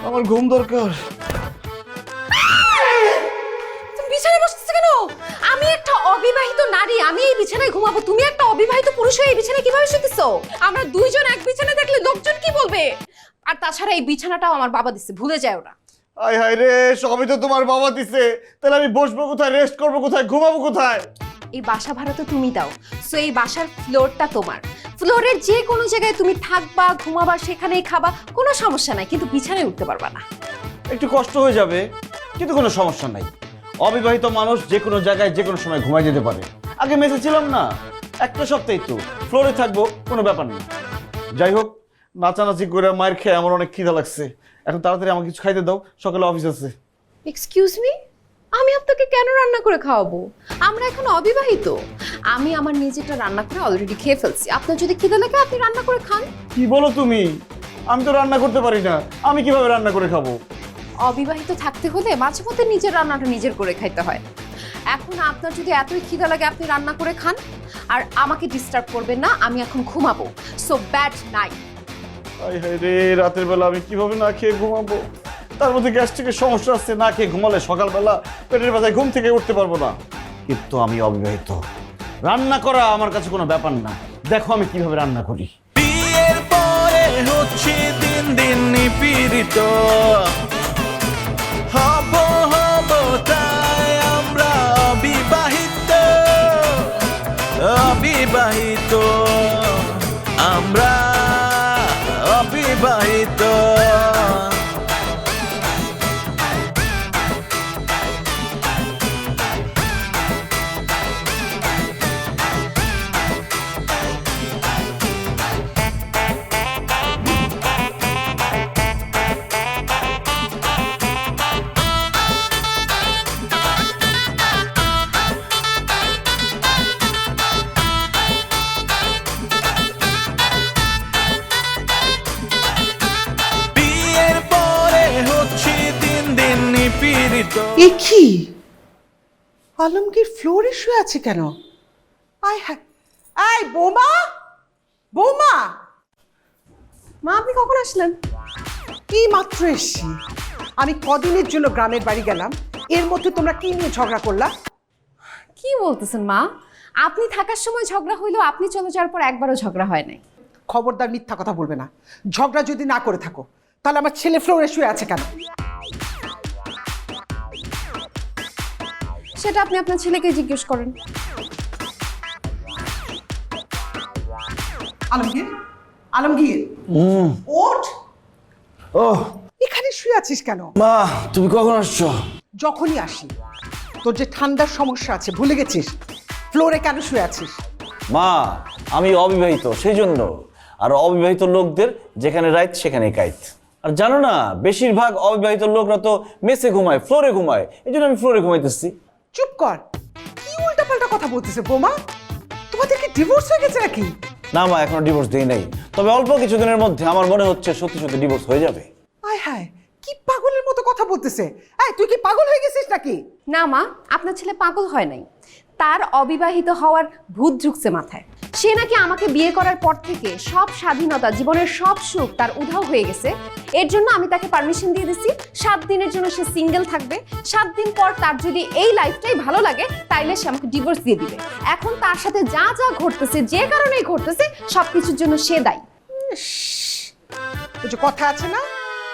আমার ঘুম দরকার। তুমি বিছানায় বসতেছো কেন? আমি একটা অবিবাহিত নারী, আমি এই বিছানায় ঘুমাবো। তুমি একটা অবিবাহিত পুরুষ হয়ে এই বিছানায় কিভাবে শুতেছো? আমরা দুইজন এক বিছানায় দেখলে লোকজন কি বলবে? আর তাছাড়া এই বিছানাটাও আমার বাবা দিছে, ভুলে যায় ওরা। আয় হায় রে, সবই তো তোমার বাবা দিছে। তাহলে আমি বসবো কোথায়, রেস্ট করবো কোথায়, ঘুমাবো কোথায়? এই বাসা ভাড়া তো তুমি দাও, সো এই বাসার ফ্লোরটা তোমার। ফ্লোরের যে কোনো জায়গায় তুমি থাকবা, ঘুমাবা, সেখানেই খাবা, কোনো সমস্যা নাই, কিন্তু বিছানায় উঠতে পারবা না। একটু কষ্ট হয়ে যাবে, কিন্তু কোনো সমস্যা নাই। অবিবাহিত মানুষ যে কোনো জায়গায় যে কোনো সময় ঘুমাই যেতে পারে। আগে মেসে ছিলাম না, একটা সপ্তাহে তো ফ্লোরে থাকবো, কোনো ব্যাপার নেই। যাই হোক, নাচানাচি করে মায়ের খেয়ে আমার অনেক খিদা লাগছে। এখন তাড়াতাড়ি আমাকে কিছু খাইতে দাও, সকালে অফিস আছে। এক্সকিউজ মি, আমি আপনাকে কেন রান্না করে খাওয়াবো? আমরা এখন অবিবাহিত। আমি আমার নিজেরটা রান্না করে অলরেডি খেয়ে ফেলছি। আপনার যদি খিদে লাগে আপনি রান্না করে খান। কি বলো তুমি? আমি তো রান্না করতে পারি না, আমি কিভাবে রান্না করে খাবো? অবিবাহিত থাকতে হলে মাঝে মধ্যে নিজের রান্নাটা নিজের করে খাইতে হয়। এখন আপনার যদি এতই খিদে লাগে আপনি রান্না করে খান, আর আমাকে ডিস্টার্ব করবেন না, আমি এখন ঘুমাবো। So bad night. হায় হায় রে, রাতের বেলা আমি কিভাবে না খেয়ে ঘুমাবো? তার মধ্যে গ্যাস্ট্রিকের সমস্যা আছে, না খেয়ে ঘুমালে সকালবেলা পেটের ব্যথায় ঘুম থেকে উঠতে পারবো না। কিন্তু আমি অবিবাহিত, রান্না করা আমার কাছে কোনো ব্যাপার না। দেখো আমি কিভাবে রান্না করি। বিয়ের পরে হচ্ছে দিন দিন নিপীড়িত, হব হব তাই আমরা অবিবাহিত, অবিবাহিত আমরা অবিবাহিত। বিয়ের পরে হচ্ছে দিন দিন নিপীড়িত। এ কি আলমগীর ফ্লোরে শুয়ে আছে কেন? আয় হ্যাঁ, আয় বৌমা, বৌমা। মা আপনি কখন আসলেন? এই মাত্র এসছি। আমি কদিনের জন্য গ্রামের বাড়ি গেলাম, এর মধ্যে তোমরা কি নিয়ে ঝগড়া করলা? কি বলতেছেন মা? আপনি থাকার সময় ঝগড়া হইলো, আপনি চলে যাওয়ার পর একবারও ঝগড়া হয় নাই। খবরদার মিথ্যা কথা বলবে না। ঝগড়া যদি না করে থাকো তাহলে আমার ছেলে ফ্লোরে শুয়ে আছে কেন? সেটা আপনি আপনার ছেলেকে জিজ্ঞেস করেন। আলমগীর, আলমগীর, ওঠ। ও এখানে শুয়ে আছিস কেন? মা, তুমি কখন আসছো? যখনই আসি। তোর যে ঠান্ডার সমস্যা আছে ভুলে গেছিস? ফ্লোরে কেন শুয়ে আছিস? মা, আমি অবিবাহিত সেই জন্য। আর অবিবাহিত লোকদের যেখানে রাইত সেখানে কাইত। আর জানো না, বেশিরভাগ অবিবাহিত লোকরা তো মেসে ঘুমায়, ফ্লোরে ঘুমায়। এই জন্য আমি ফ্লোরে ঘুমাইতেছি। চুপ কর। কি উল্টাপাল্টা কথা বলতেছে বৌমা? তোমাদের কি ডিভোর্স হয়ে গেছে নাকি? না মা, এখনো ডিভোর্স দেই নাই। তবে অল্প কিছুদিনের মধ্যে আমার মনে হচ্ছে সত্যি সত্যি ডিভোর্স হয়ে যাবে। আয় হায়, কি পাগলের মতো কথা বলতেছে। এই তুই কি পাগল হয়ে গেছিস নাকি? না মা, আপনার ছেলে পাগল হয় নাই, তার অবিবাহিত হওয়ার ভূত ঢুকছে মাথায়। সে নাকি আমাকে বিয়ে করার পর থেকে সব স্বাধীনতা, জীবনের সব সুখ তার উধাও হয়ে গেছে। এর জন্য আমি তাকে পারমিশন দিয়ে দিছি 7 দিনের জন্য সে সিঙ্গেল থাকবে। 7 দিন পর তার যদি এই লাইফটাই ভালো লাগে তাইলে সে আমাকে ডিভোর্স দিয়ে দিবে। এখন তার সাথে যা যা ঘটতেছে, যে কারণেই ঘটতেছে, সবকিছুর জন্য সে দায়ী। ওই যে কথা আছে না,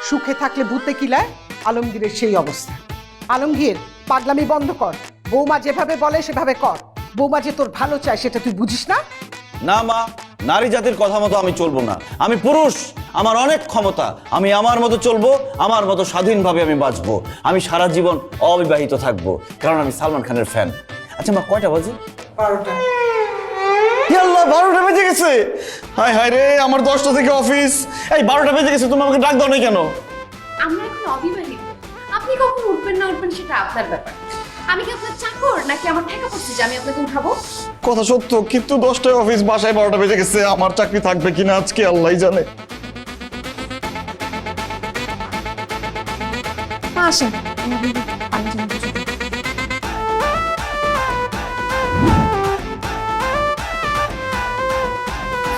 সুখে থাকলে ভূতে কিলায়। আলমগীরের সেই অবস্থা। আলমগীর, পাগলামি বন্ধ কর। বৌমা যেভাবে বলে সেভাবে কর। বৌমা যে তোর ভালো চায় সেটা তুই বুঝিস না? না মা, নারী জাতির কথা মতো আমি চলবো না। আমি পুরুষ, আমার অনেক ক্ষমতা। আমি আমার মতো চলবো, আমার মতো স্বাধীনভাবে আমি বাঁচবো। আমি সারা জীবন অবিবাহিত থাকবো, কারণ আমি সালমান খানের ফ্যান। আচ্ছা মা, কয়টা বাজে? 12টা। আল্লাহ, 12টা বেজে গেছে। হায় হায় রে, আমার 10টা থেকে অফিস। এই 12টা বেজে গেছে, তুমি আমাকে ডাক দাও না কেন? আমরা এখন অবিবাহিত, আপনি কখন উঠবেন না উঠবেন সেটা আপনার ব্যাপার। আমি কি আপনার চাকর নাকি আমার টাকা পড়ছে যে আমি আপনাকে উঠাবো? কথা সত্য, কিন্তু 10টায় অফিস, বাসায় 12টা বেজে গেছে। আমার চাকরি থাকবে কিনা আজকে আল্লাহই জানে। আসেন।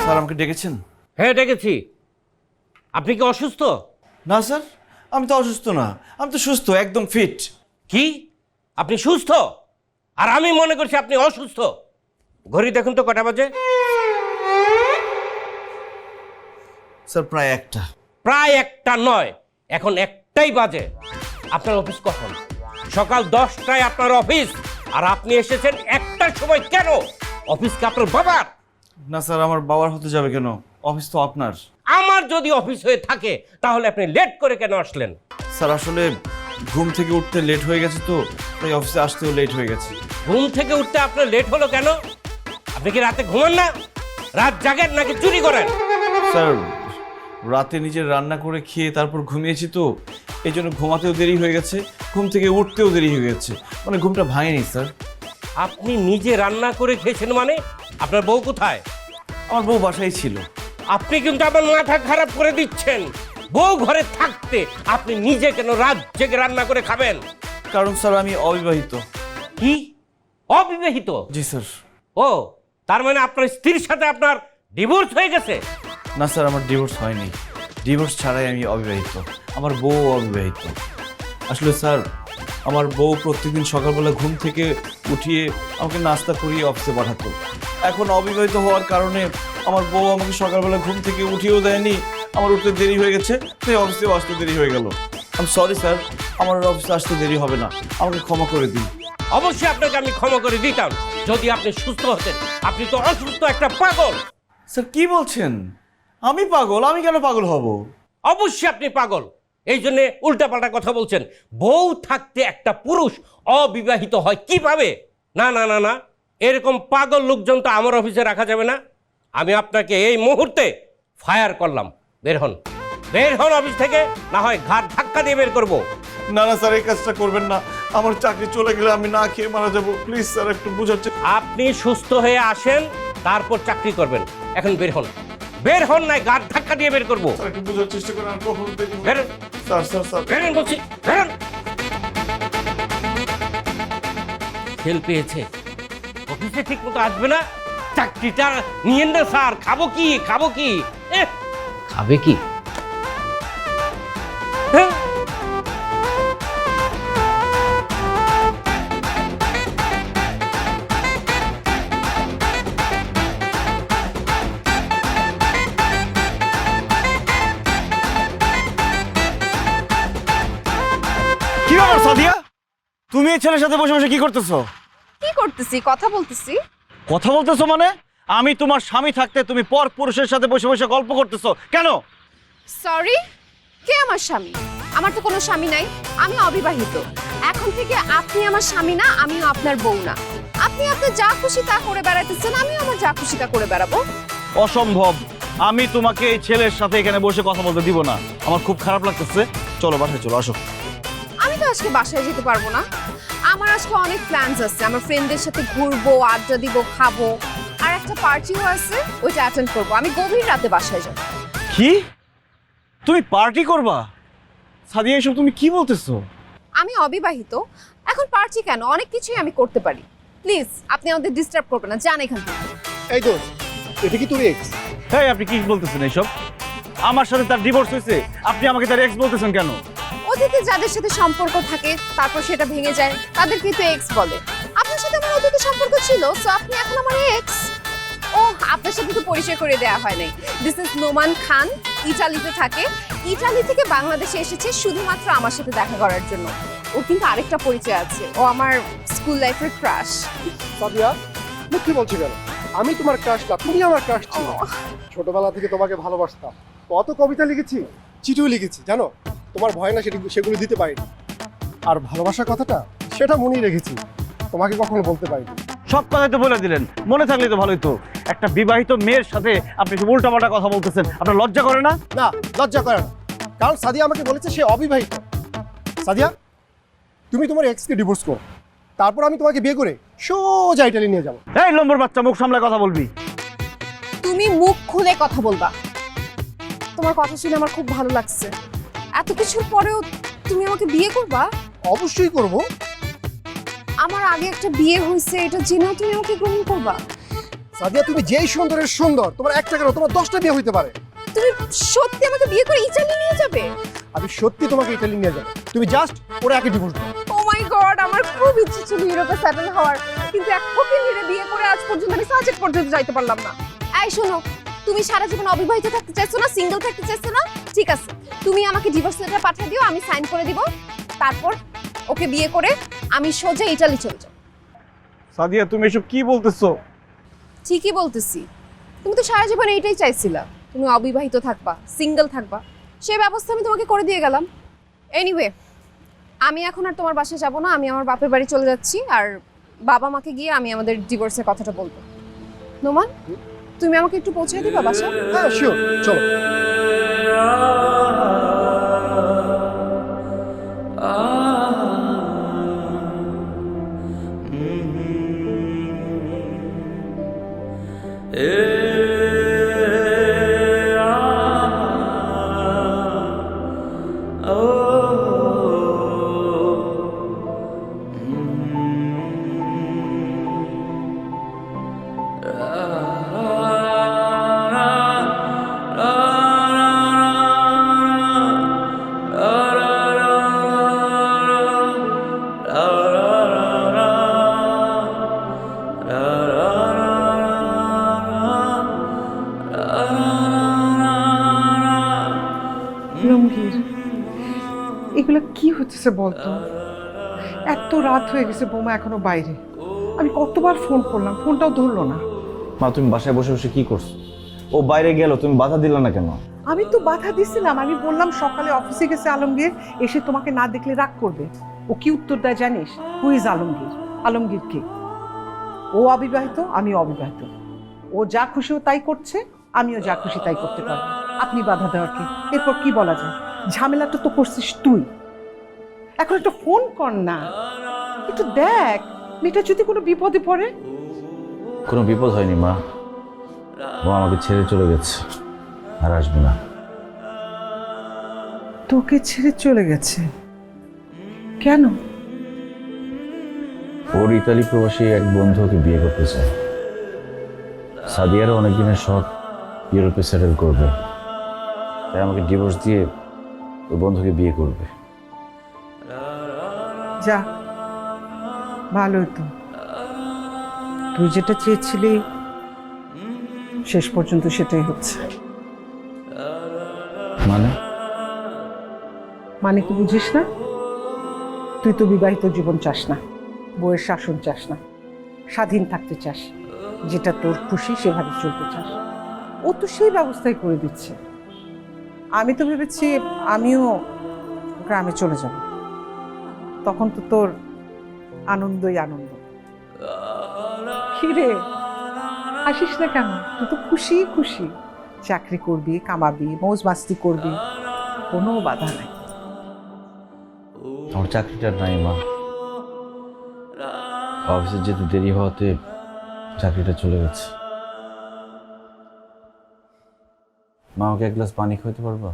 স্যার, আমাকে ডেকেছেন? হ্যাঁ ডেকেছি। আপনি কি অসুস্থ? না স্যার, আমি তো অসুস্থ না, আমি তো সুস্থ, একদম ফিট। কি আপনি সুস্থ আর আমি মনে করছি আপনি অসুস্থ? ঘড়ি দেখুন তো কটা বাজে। স্যার, প্রায় 1টা। প্রায় 1টা নয়, এখন 1টাই বাজে। আপনার অফিস কখন? সকাল 10টায় আপনার অফিস, আর আপনি এসেছেন 1টার সময়। কেন? অফিস কি আপনার বাবার? না স্যার, আমার বাবার হতে যাবে কেন? অফিস তো আপনার। আমার যদি অফিস হয়ে থাকে তাহলে আপনি লেট করে কেন আসলেন? স্যার, আসলে ঘুম থেকে উঠতে লেট হয়ে গেছে তো, তাই অফিসে আসতেও লেট হয়ে গেছে। ঘুম থেকে উঠতে আপনার লেট হলো কেন? আপনি কি রাতে ঘুমান না? রাত জাগেন নাকি চুরি করেন? স্যার, রাতে নিজের রান্না করে খেয়ে তারপর ঘুমিয়েছি তো, এই জন্য ঘুমাতেও দেরি হয়ে গেছে, ঘুম থেকে উঠতেও দেরি হয়ে গেছে। মানে ঘুমটা ভাঙেনি স্যার। আপনি নিজে রান্না করে খেয়েছেন মানে? আপনার বউ কোথায়? আমার বউ বাসায় ছিল। আপনি কিন্তু আমার মাথা খারাপ করে দিচ্ছেন। বউ ঘরে থাকতে আপনি নিজে কেন রাত জেগে রান্না করে খাবেন? কারণ স্যার আমি অবিবাহিত। কি অবিবাহিত? জি স্যার। ও, তার মানে আপনার স্ত্রীর সাথে আপনার ডিভোর্স হয়ে গেছে? না স্যার, আমার ডিভোর্স হয়নি। ডিভোর্স ছাড়াই আমি অবিবাহিত। আমার বউ অবিবাহিত। আসলে স্যার, আমার বউ প্রত্যেকদিন সকালবেলা ঘুম থেকে উঠিয়ে আমাকে নাস্তা করিয়ে অফিসে পাঠাতো। এখন অবিবাহিত হওয়ার কারণে আমার বউ আমাকে সকালবেলা ঘুম থেকে উঠিয়েও দেয়নি, আমার উঠতে দেরি হয়ে গেছে, তাই অফিসেও আসতে দেরি হয়ে গেল। আমি সরি স্যার, আমার অফিসে আসতে দেরি হবে না, আমাকে ক্ষমা করে দিন। অবশ্যই আপনাকে আমি ক্ষমা করে দিতাম যদি আপনি সুস্থ হতেন। আপনি তো অসুস্থ একটা পাগল। স্যার কি বলছেন? আমি পাগল? আমি কেন পাগল হব? অবশ্যই আপনি পাগল, এই জন্য উল্টাপাল্টা কথা বলছেন। বউ থাকতে একটা পুরুষ অবিবাহিত হয় কিভাবে? না না না না, এরকম পাগল লোকজন তো আমার অফিসে রাখা যাবে না। আমি আপনাকে এই মুহূর্তে ফায়ার করলাম। বের হন, বের হন অফিস থেকে, না হয় ঘাট ধাক্কা দিয়ে বের করবো। না না স্যার, এই কাজটা করবেন না। আমার চাকরি চলে গেলে আমি না খেয়ে মারা যাবো। প্লিজ স্যার, একটু বুঝাচ্ছে। আপনি সুস্থ হয়ে আসেন, তারপর চাকরি করবেন। এখন বের হন, বের হন, নাই ঘাট ধাক্কা দিয়ে বের করবো। স্যার একটু বোঝার চেষ্টা করেন। আর কখনো দেখবো। বের হন, স্যার স্যার স্যার বের হন বলছি, বের হন। খেল পেয়েছে, অফিসে ঠিক মতো আসবে না, চাকরিটা নিয়েন না স্যার। খাবো কি, খাবো কি? খাবে কি? হ্যাঁ, কি ব্যাপার সাদিয়া? তুমি এই ছেলের সাথে বসে বসে কি করতেছো? কি করতেছি? কথা বলতেছি। কথা বলতেছো মানে? আমি তোমার স্বামী থাকতে তুমি পর পুরুষের সাথে বসে বসে গল্প করতেছো কেন? সরি, কে আমার স্বামী? আমার তো কোনো স্বামী নাই, আমি অবিবাহিত। এখন থেকে আপনি আমার স্বামী না, আমিও আপনার বউ না। আপনি আপনার যা খুশি তা করে বেড়াতেছেন, আমিও আমার যা খুশি তা করে বেড়াবো। অসম্ভব। আমি তোমাকে এই ছেলের সাথে এখানে বসে কথা বলতে দিব না। আমার খুব খারাপ লাগতেছে। চলো বাসায় চলো, আসো। আমি তো আজকে বাসায় যেতে পারবো না। আমার আজকে অনেক প্ল্যানস আছে। আমার ফ্রেন্ডদের সাথে ঘুরবো, আড্ডা দিব, খাবো, আর একটা পার্টিও আছে, ওইটা অ্যাটেন্ড করবো। আমি গভীর রাতে বাসায় যাবো। কি? তুমি পার্টি করবা? সাদিয়া, এসব তুমি কি বলতেছো? আমি অবিবাহিত, এখন পার্টি কেন? অনেক কিছুই আমি করতে পারি। প্লিজ আপনি আমাদের ডিস্টার্ব করবেন না, যান এখান থেকে। এই তো, এটা কি তোর এক্স? হ্যাঁ, আপনি কি বলতেছেন এইসব? আমার সাথে তার ডিভোর্স হয়েছে, আপনি আমাকে তার এক্স বলতেছেন কেন? অতীতে যাদের সাথে সম্পর্ক থাকে তারপর সেটা ভেঙে যায়, তাদেরকে তো এক্স বলে। আপনার সাথে আমার অতীতে সম্পর্ক ছিল, সো আপনি এখন আমার এক্স। ও, আপনার সাথে তো পরিচয় করে দেওয়া হয় নাই। দিস ইজ নোমান খান, ইটালিতে থাকে। ইটালি থেকে বাংলাদেশে এসেছে শুধুমাত্র আমার সাথে দেখা করার জন্য। ওর কিন্তু আরেকটা পরিচয় আছে, ও আমার স্কুল লাইফের ক্রাশ। সাদিয়া, তুমি কি বলছো কেন? আমি তোমার ক্রাশ না, তুমি আমার ক্রাশ ছিল। ছোটবেলা থেকে তোমাকে ভালোবাসতাম, কত কবিতা লিখেছি, চিঠিও লিখেছি, জানো? তোমার ভয় না সেগুলো দিতে পারিনি। আর ভালোবাসার কথাটা সেটা মনেই রেখেছি, তোমাকে কখনো বলতে পারিনি। সব কথাই তো বলে দিলেন, মনে থাকলে তো ভালোই তো। একটা বিবাহিত মেয়ের সাথে আপনি সব উল্টাপাল্টা কথা বলতেছেন, আপনার লজ্জা করে না? না, লজ্জা করে না, কারণ সাদিয়া আমাকে বলেছে সে অবিবাহিত। সাদিয়া, তুমি তোমার এক্সকে ডিভোর্স করো, তারপর আমি তোমাকে বিয়ে করে সোজা ইটালি নিয়ে যাবো। এই লম্বর বাচ্চা, মুখ সামলায় কথা বলবি। তুমি মুখ খুলে কথা বলবা। তোমার কথা শুনে আমার খুব ভালো লাগছে। এত কিছুর পরেও তুমি আমাকে বিয়ে করবা? অবশ্যই করব। আমার আগে একটা বিয়ে হয়েছে, এটা জেনেও তুমি আমাকে গ্রহণ করবা? সাদিয়া, তুমি যেই সুন্দরের সুন্দর, তোমার একটা কেন তোমার 10টা বিয়ে হইতে পারে। তুমি সত্যি আমাকে বিয়ে করে ইটালি নিয়ে যাবে? আমি সত্যি তোমাকে ইটালি নিয়ে যাবো, তুমি জাস্ট ওরা একে ডিভোর্স দাও। ও মাই গড, আমার খুব ইচ্ছে ছিল ইউরোপে সেটেল হওয়ার, কিন্তু এক ফকিনীরে বিয়ে করে আজ পর্যন্ত আমি সাজেক পর্যন্ত যাইতে পারলাম না। এই শোনো, তুমি সারা জীবন অবিবাহিত থাকতে চাইছো না, সিঙ্গেল থাকতে চাইছো না? ঠিক আছে, তুমি আমাকে ডিভোর্স লেটার পাঠিয়ে দিও, আমি সাইন করে দিব। তারপর ওকে বিয়ে করে আমি সোজা ইটালি চলে যাব। সাদিয়া, তুমি এসব কি বলতেছো? ঠিকই বলতেছি। তুমি তো সারা জীবন এইটাই চাইছিলা, তুমি অবিবাহিত থাকবা, সিঙ্গেল থাকবা। সেই ব্যবস্থা আমি তোমাকে করে দিয়ে গেলাম। এনিওয়ে, আমি এখন আর তোমার বাসায় যাব না, আমি আমার বাপের বাড়ি চলে যাচ্ছি। আর বাবা মাকে গিয়ে আমি আমাদের ডিভোর্সের কথাটা বলবো। নোমান, তুমি আমাকে একটু পৌঁছে দিবা বাসা? হ্যাঁ, শিওর, চলো। আলমগীর, এগুলো কি হচ্ছে বলতো? এত রাত হয়ে গেছে, বৌমা এখনো বাইরে। আমি কতবার ফোন করলাম, ফোনটাও ধরলো না। মা তুমি বাসায় বসে বসে কি করছো? ও বাইরে গেল, তুমি বাধা দিলে না কেন? আমি তো বাধা দিছিলাম, আমি বললাম সকালে অফিসে গেছে আলমগীর, এসে তোমাকে না দেখলে রাগ করবে। ও কি উত্তর দেয় জানিস? Who is Alamgir? আলমগীর কে? ও অবিবাহিত, আমি অবিবাহিত। ও যা খুশি ও তাই করছে, আমিও যা খুশি তাই করতে পারবো। আপনি বাধা দেওয়ার কি? এরপর কি বলা যায়? ঝামেলাটা তো করছিস তুই। এখন একটা ফোন কর না, একটু দেখ মেয়েটা যদি কোনো বিপদে পড়ে। কোনো বিপদ হয়নি মা, ও আমাকে ছেড়ে চলে গেছে, আর আসবে না। তোকে ছেড়ে চলে গেছে কেন? ওর ইতালি প্রবাসী এক বন্ধু ওকে বিয়ে করতে চায়। সাদিয়ারও অনেকদিনের শখ ইউরোপে সেটেল করবে, তাই আমাকে ডিভোর্স দিয়ে ওই বন্ধুকে বিয়ে করবে। যা, ভালোই তো। তুই যেটা চেয়েছিলি শেষ পর্যন্ত সেটাই হচ্ছে। মানে কি বুঝিস না? তুই তো বিবাহিত জীবন চাস না, বউয়ের শাসন চাস না, স্বাধীন থাকতে চাস, যেটা তোর খুশি সেভাবে চলতে চাস। ও তো সেই ব্যবস্থাই করে দিচ্ছে। আমি তো ভেবেছি আমিও গ্রামে চলে যাব, তখন তো তোর আনন্দই আনন্দ। কি রে, হাসিস না কেন? তুই তো খুশি খুশি, চাকরি করবি, কামাবি, মৌজ মাস্তি করবি, কোনো বাধা নাই। আমার চাকরিটা নাই মা, অফিসে যেতে দেরি হওয়াতে চাকরিটা চলে গেছে। মা আমাকে এক গ্লাস পানি খাইতে পারবা?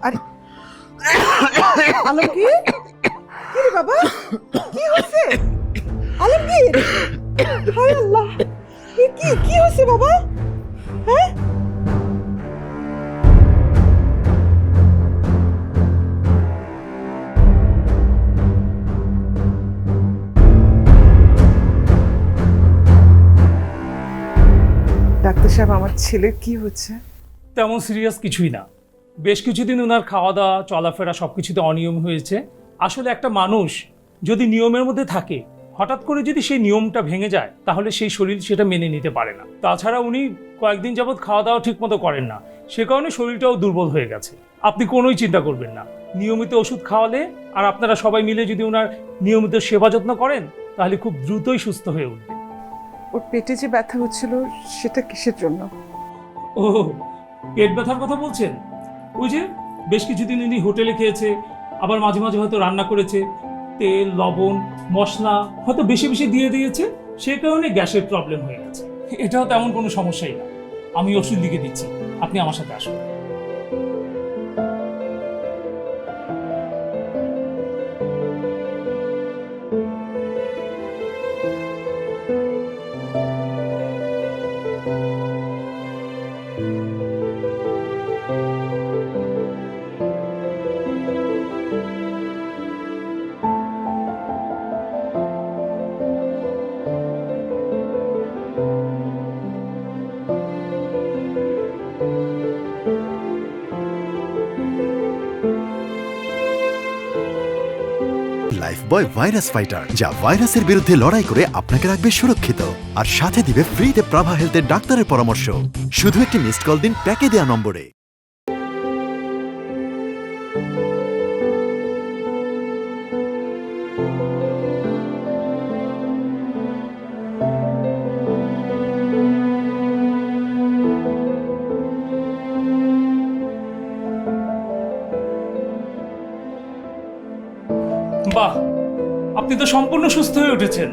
আরে আলমগীর, কি রে বাবা, কি হয়েছে? আলমগীর, হায় আল্লাহ, কি হয়েছে বাবা? হ্যাঁ, ডাক্তার সাহেব, আমার ছেলের কি হচ্ছে? তেমন সিরিয়াস কিছুই না, বেশ কিছুদিন ওনার খাওয়া দাওয়া চলাফেরা সব কিছুতে অনিয়ম হয়েছে। আসলে একটা মানুষ যদি নিয়মের মধ্যে থাকে, হঠাৎ করে যদি সেই নিয়মটা ভেঙে যায়, তাহলে সেই শরীর সেটা মেনে নিতে পারে না। তাছাড়া উনি কয়েকদিন যাবৎ খাওয়া দাওয়া ঠিক মতো করেন না, সে কারণে শরীরটাও দুর্বল হয়ে গেছে। আপনি কোনোই চিন্তা করবেন না, নিয়মিত ওষুধ খাওয়ালে আর আপনারা সবাই মিলে যদি ওনার নিয়মিত সেবা যত্ন করেন, তাহলে খুব দ্রুতই সুস্থ হয়ে উঠবে। ওর পেটে যে ব্যথা হচ্ছিল সেটা কিসের জন্য? ও, পেট ব্যথার কথা বলছেন? ওই যে বেশ কিছুদিন উনি হোটেলে খেয়েছে, আবার মাঝে মাঝে হয়তো রান্না করেছে, তেল লবণ মশলা হয়তো বেশি বেশি দিয়ে দিয়েছে, সে কারণে গ্যাসের প্রবলেম হয়ে গেছে। এটাও তেমন কোনো সমস্যাই না, আমি ওষুধ লিখে দিচ্ছি, আপনি আমার সাথে আসুন। লাইফবয় ভাইরাস ফাইটার, যা ভাইরাসের বিরুদ্ধে লড়াই করে আপনাকে রাখবে সুরক্ষিত আর সাথে দিবে ফ্রিতে প্রাভা হেলথের ডাক্তারের পরামর্শ। শুধু একটি মিসড কল দিন প্যাকে দেয়া নম্বরে। বাহ, আপনি তো সম্পূর্ণ সুস্থ হয়ে উঠেছেন।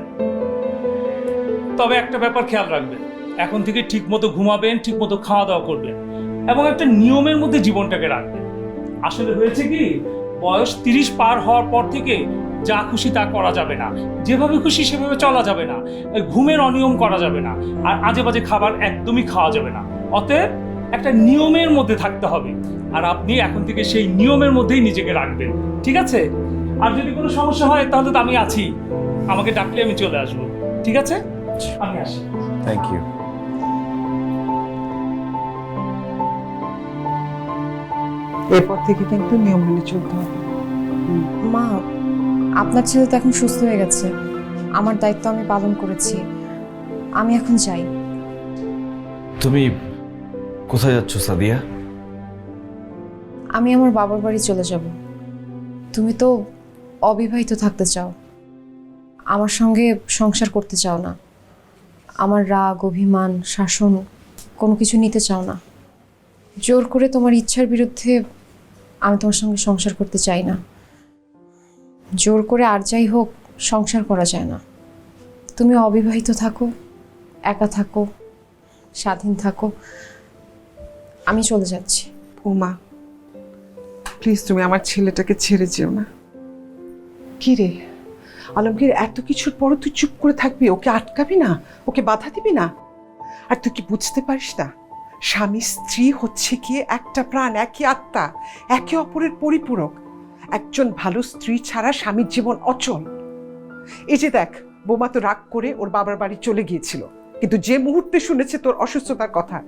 তবে একটা ব্যাপার খেয়াল রাখবেন, এখন থেকে ঠিক মতো ঘুমাবেন, ঠিক মতো খাওয়া দাওয়া করবেন। এবং একটা নিয়মের মধ্যে জীবনটাকে রাখবেন। আসলে হয়েছে কি, বয়স 30 পার হওয়ার পর থেকে যা খুশি তা করা যাবে না, যেভাবে খুশি সেভাবে চলা যাবে না, ঘুমের অনিয়ম করা যাবে না, আর আজে বাজে খাবার একদমই খাওয়া যাবে না। অতএব একটা নিয়মের মধ্যে থাকতে হবে, আর আপনি এখন থেকে সেই নিয়মের মধ্যেই নিজেকে রাখবেন, ঠিক আছে? আর যদি কোনো সমস্যা হয় তাহলে তো আমি আছি, আমাকে ডাকলে আমি চলে আসবো, ঠিক আছে? আমি আসি। Thank you. এরপর থেকে কিন্তু নিয়ম মেনে চলতে হবে। মা, আপনার ছেলে তো এখন সুস্থ হয়ে গেছে, আমার দায়িত্ব আমি পালন করেছি, আমি এখন যাই। তুমি কোথায় যাচ্ছ সাদিয়া? আমি আমার বাবার বাড়ি চলে যাব। তুমি তো অবিবাহিত থাকতে চাও, আমার সঙ্গে সংসার করতে চাও না, আমার রাগ, অভিমান, শাসন কোনো কিছু নিতে চাও না। জোর করে তোমার ইচ্ছার বিরুদ্ধে আমি তোমার সঙ্গে সংসার করতে চাই না। জোর করে আর যাই হোক সংসার করা যায় না। তুমি অবিবাহিত থাকো, একা থাকো, স্বাধীন থাকো, আমি চলে যাচ্ছি। উমা, প্লিজ তুমি আমার ছেলেটাকে ছেড়ে যেও না। কি রে আলমগীর, এত কিছুর পরও তুই চুপ করে থাকবি? ওকে আটকাবি না? ওকে বাধা দিবি না? আর তুই কি বুঝতে পারিস না, স্বামী স্ত্রী হচ্ছে কি একটা প্রাণ, একই আত্মা, একে অপরের পরিপূরক। একজন ভালো স্ত্রী ছাড়া স্বামীর জীবন অচল। এই যে দেখ, বোমা তো রাগ করে ওর বাবার বাড়ি চলে গিয়েছিল, কিন্তু যে মুহূর্তে শুনেছে তোর অসুস্থতার কথা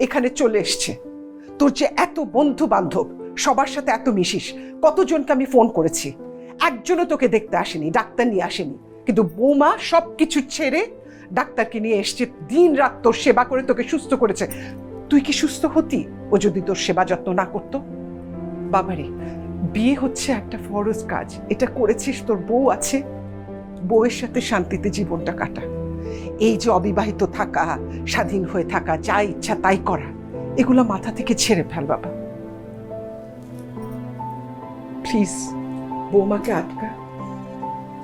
এখানে চলে এসছে। তোর যে এত বন্ধু বান্ধব, সবার সাথে এত মিশিস, কতজনকে আমি ফোন করেছি, একজনও তোকে দেখতে আসেনি, ডাক্তার নিয়ে আসেনি, কিন্তু বৌমা সবকিছু ছেড়ে ডাক্তারকে নিয়ে এসছে, দিন রাত তোর সেবা করে তোকে সুস্থ করেছে। তুই কি সুস্থ হতি ও যদি তোর সেবা যত্ন না করতো? বাবারে, বিয়ে হচ্ছে একটা ফরজ কাজ, এটা করেছিস, তোর বউ আছে, বউয়ের সাথে শান্তিতে জীবনটা কাটা। এই যে অবিবাহিত থাকা, স্বাধীন হয়ে থাকা, যা ইচ্ছা তাই করা, এগুলো মাথা থেকে ছেড়ে ফেল বাবা, প্লিজ। বৌমাকে আটকা,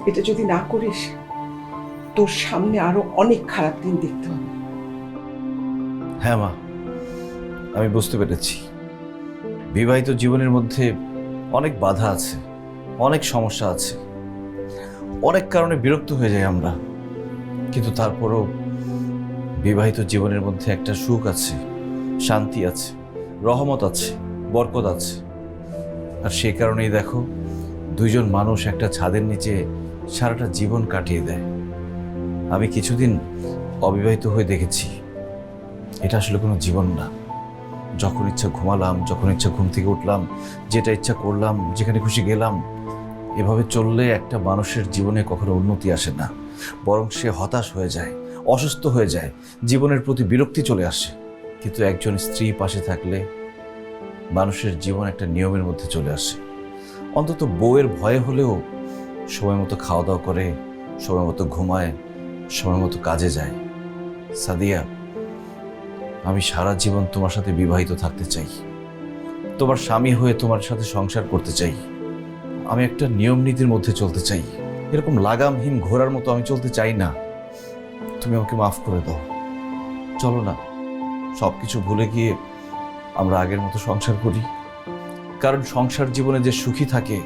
এটা যদি না করিস তোর সামনে আরো অনেক খারাপ দিন দেখতে হবে। হ্যাঁ মা, আমি বুঝতে পেরেছি। বিবাহিত জীবনের মধ্যে অনেক বাধা আছে, অনেক সমস্যা আছে, অনেক কারণে বিরক্ত হয়ে যাই আমরা, কিন্তু তারপরও বিবাহিত জীবনের মধ্যে একটা সুখ আছে, শান্তি আছে, রহমত আছে, বরকত আছে। আর সেই কারণেই দেখো, দুইজন মানুষ একটা ছাদের নিচে সারাটা জীবন কাটিয়ে দেয়। আমি কিছুদিন অবিবাহিত হয়ে দেখেছি, এটা আসলে কোনো জীবন না। যখন ইচ্ছা ঘুমালাম, যখন ইচ্ছা ঘুম থেকে উঠলাম, যেটা ইচ্ছা করলাম, যেখানে খুশি গেলাম। এভাবে চললে একটা মানুষের জীবনে কখনো উন্নতি আসে না, বরং সে হতাশ হয়ে যায়, অসুস্থ হয়ে যায়, জীবনের প্রতি বিরক্তি চলে আসে। কিন্তু একজন স্ত্রী পাশে থাকলে মানুষের জীবন একটা নিয়মের মধ্যে চলে আসে। অন্তত বউয়ের ভয়ে হলেও সময় মতো খাওয়া দাওয়া করে, সময় মতো ঘুমায়, সময় মতো কাজে যায়। সাদিয়া, আমি সারা জীবন তোমার সাথে বিবাহিত থাকতে চাই, তোমার স্বামী হয়ে তোমার সাথে সংসার করতে চাই। আমি একটা নিয়ম নীতির মধ্যে চলতে চাই, এরকম লাগামহীন ঘোড়ার মতো আমি চলতে চাই না। তুমি আমাকে মাফ করে দাও, চলো না সবকিছু ভুলে গিয়ে আমরা আগের মতো সংসার করি। কারণ সংসার জীবনে যে সুখী থাকে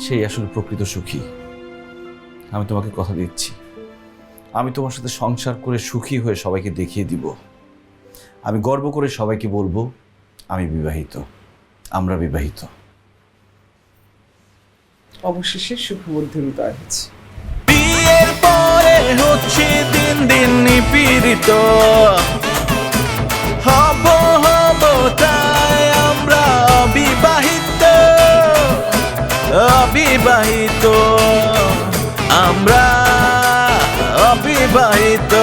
সেই আসলে প্রকৃত সুখী। আমি তোমাকে কথা দিচ্ছি, আমি তোমার সাথে সংসার করে সুখী হয়ে সবাইকে দেখিয়ে দিব। আমি গর্ব করে সবাইকে বলবো আমি বিবাহিত, আমরা বিবাহিত। অবশেষে শুভবুদ্ধির উদয় হচ্ছে। বিয়ের পরে হচ্ছে দিন দিন নিপীড়িত, হব হব তাই আমরা অবিবাহিত, অবিবাহিত, আমরা অবিবাহিত।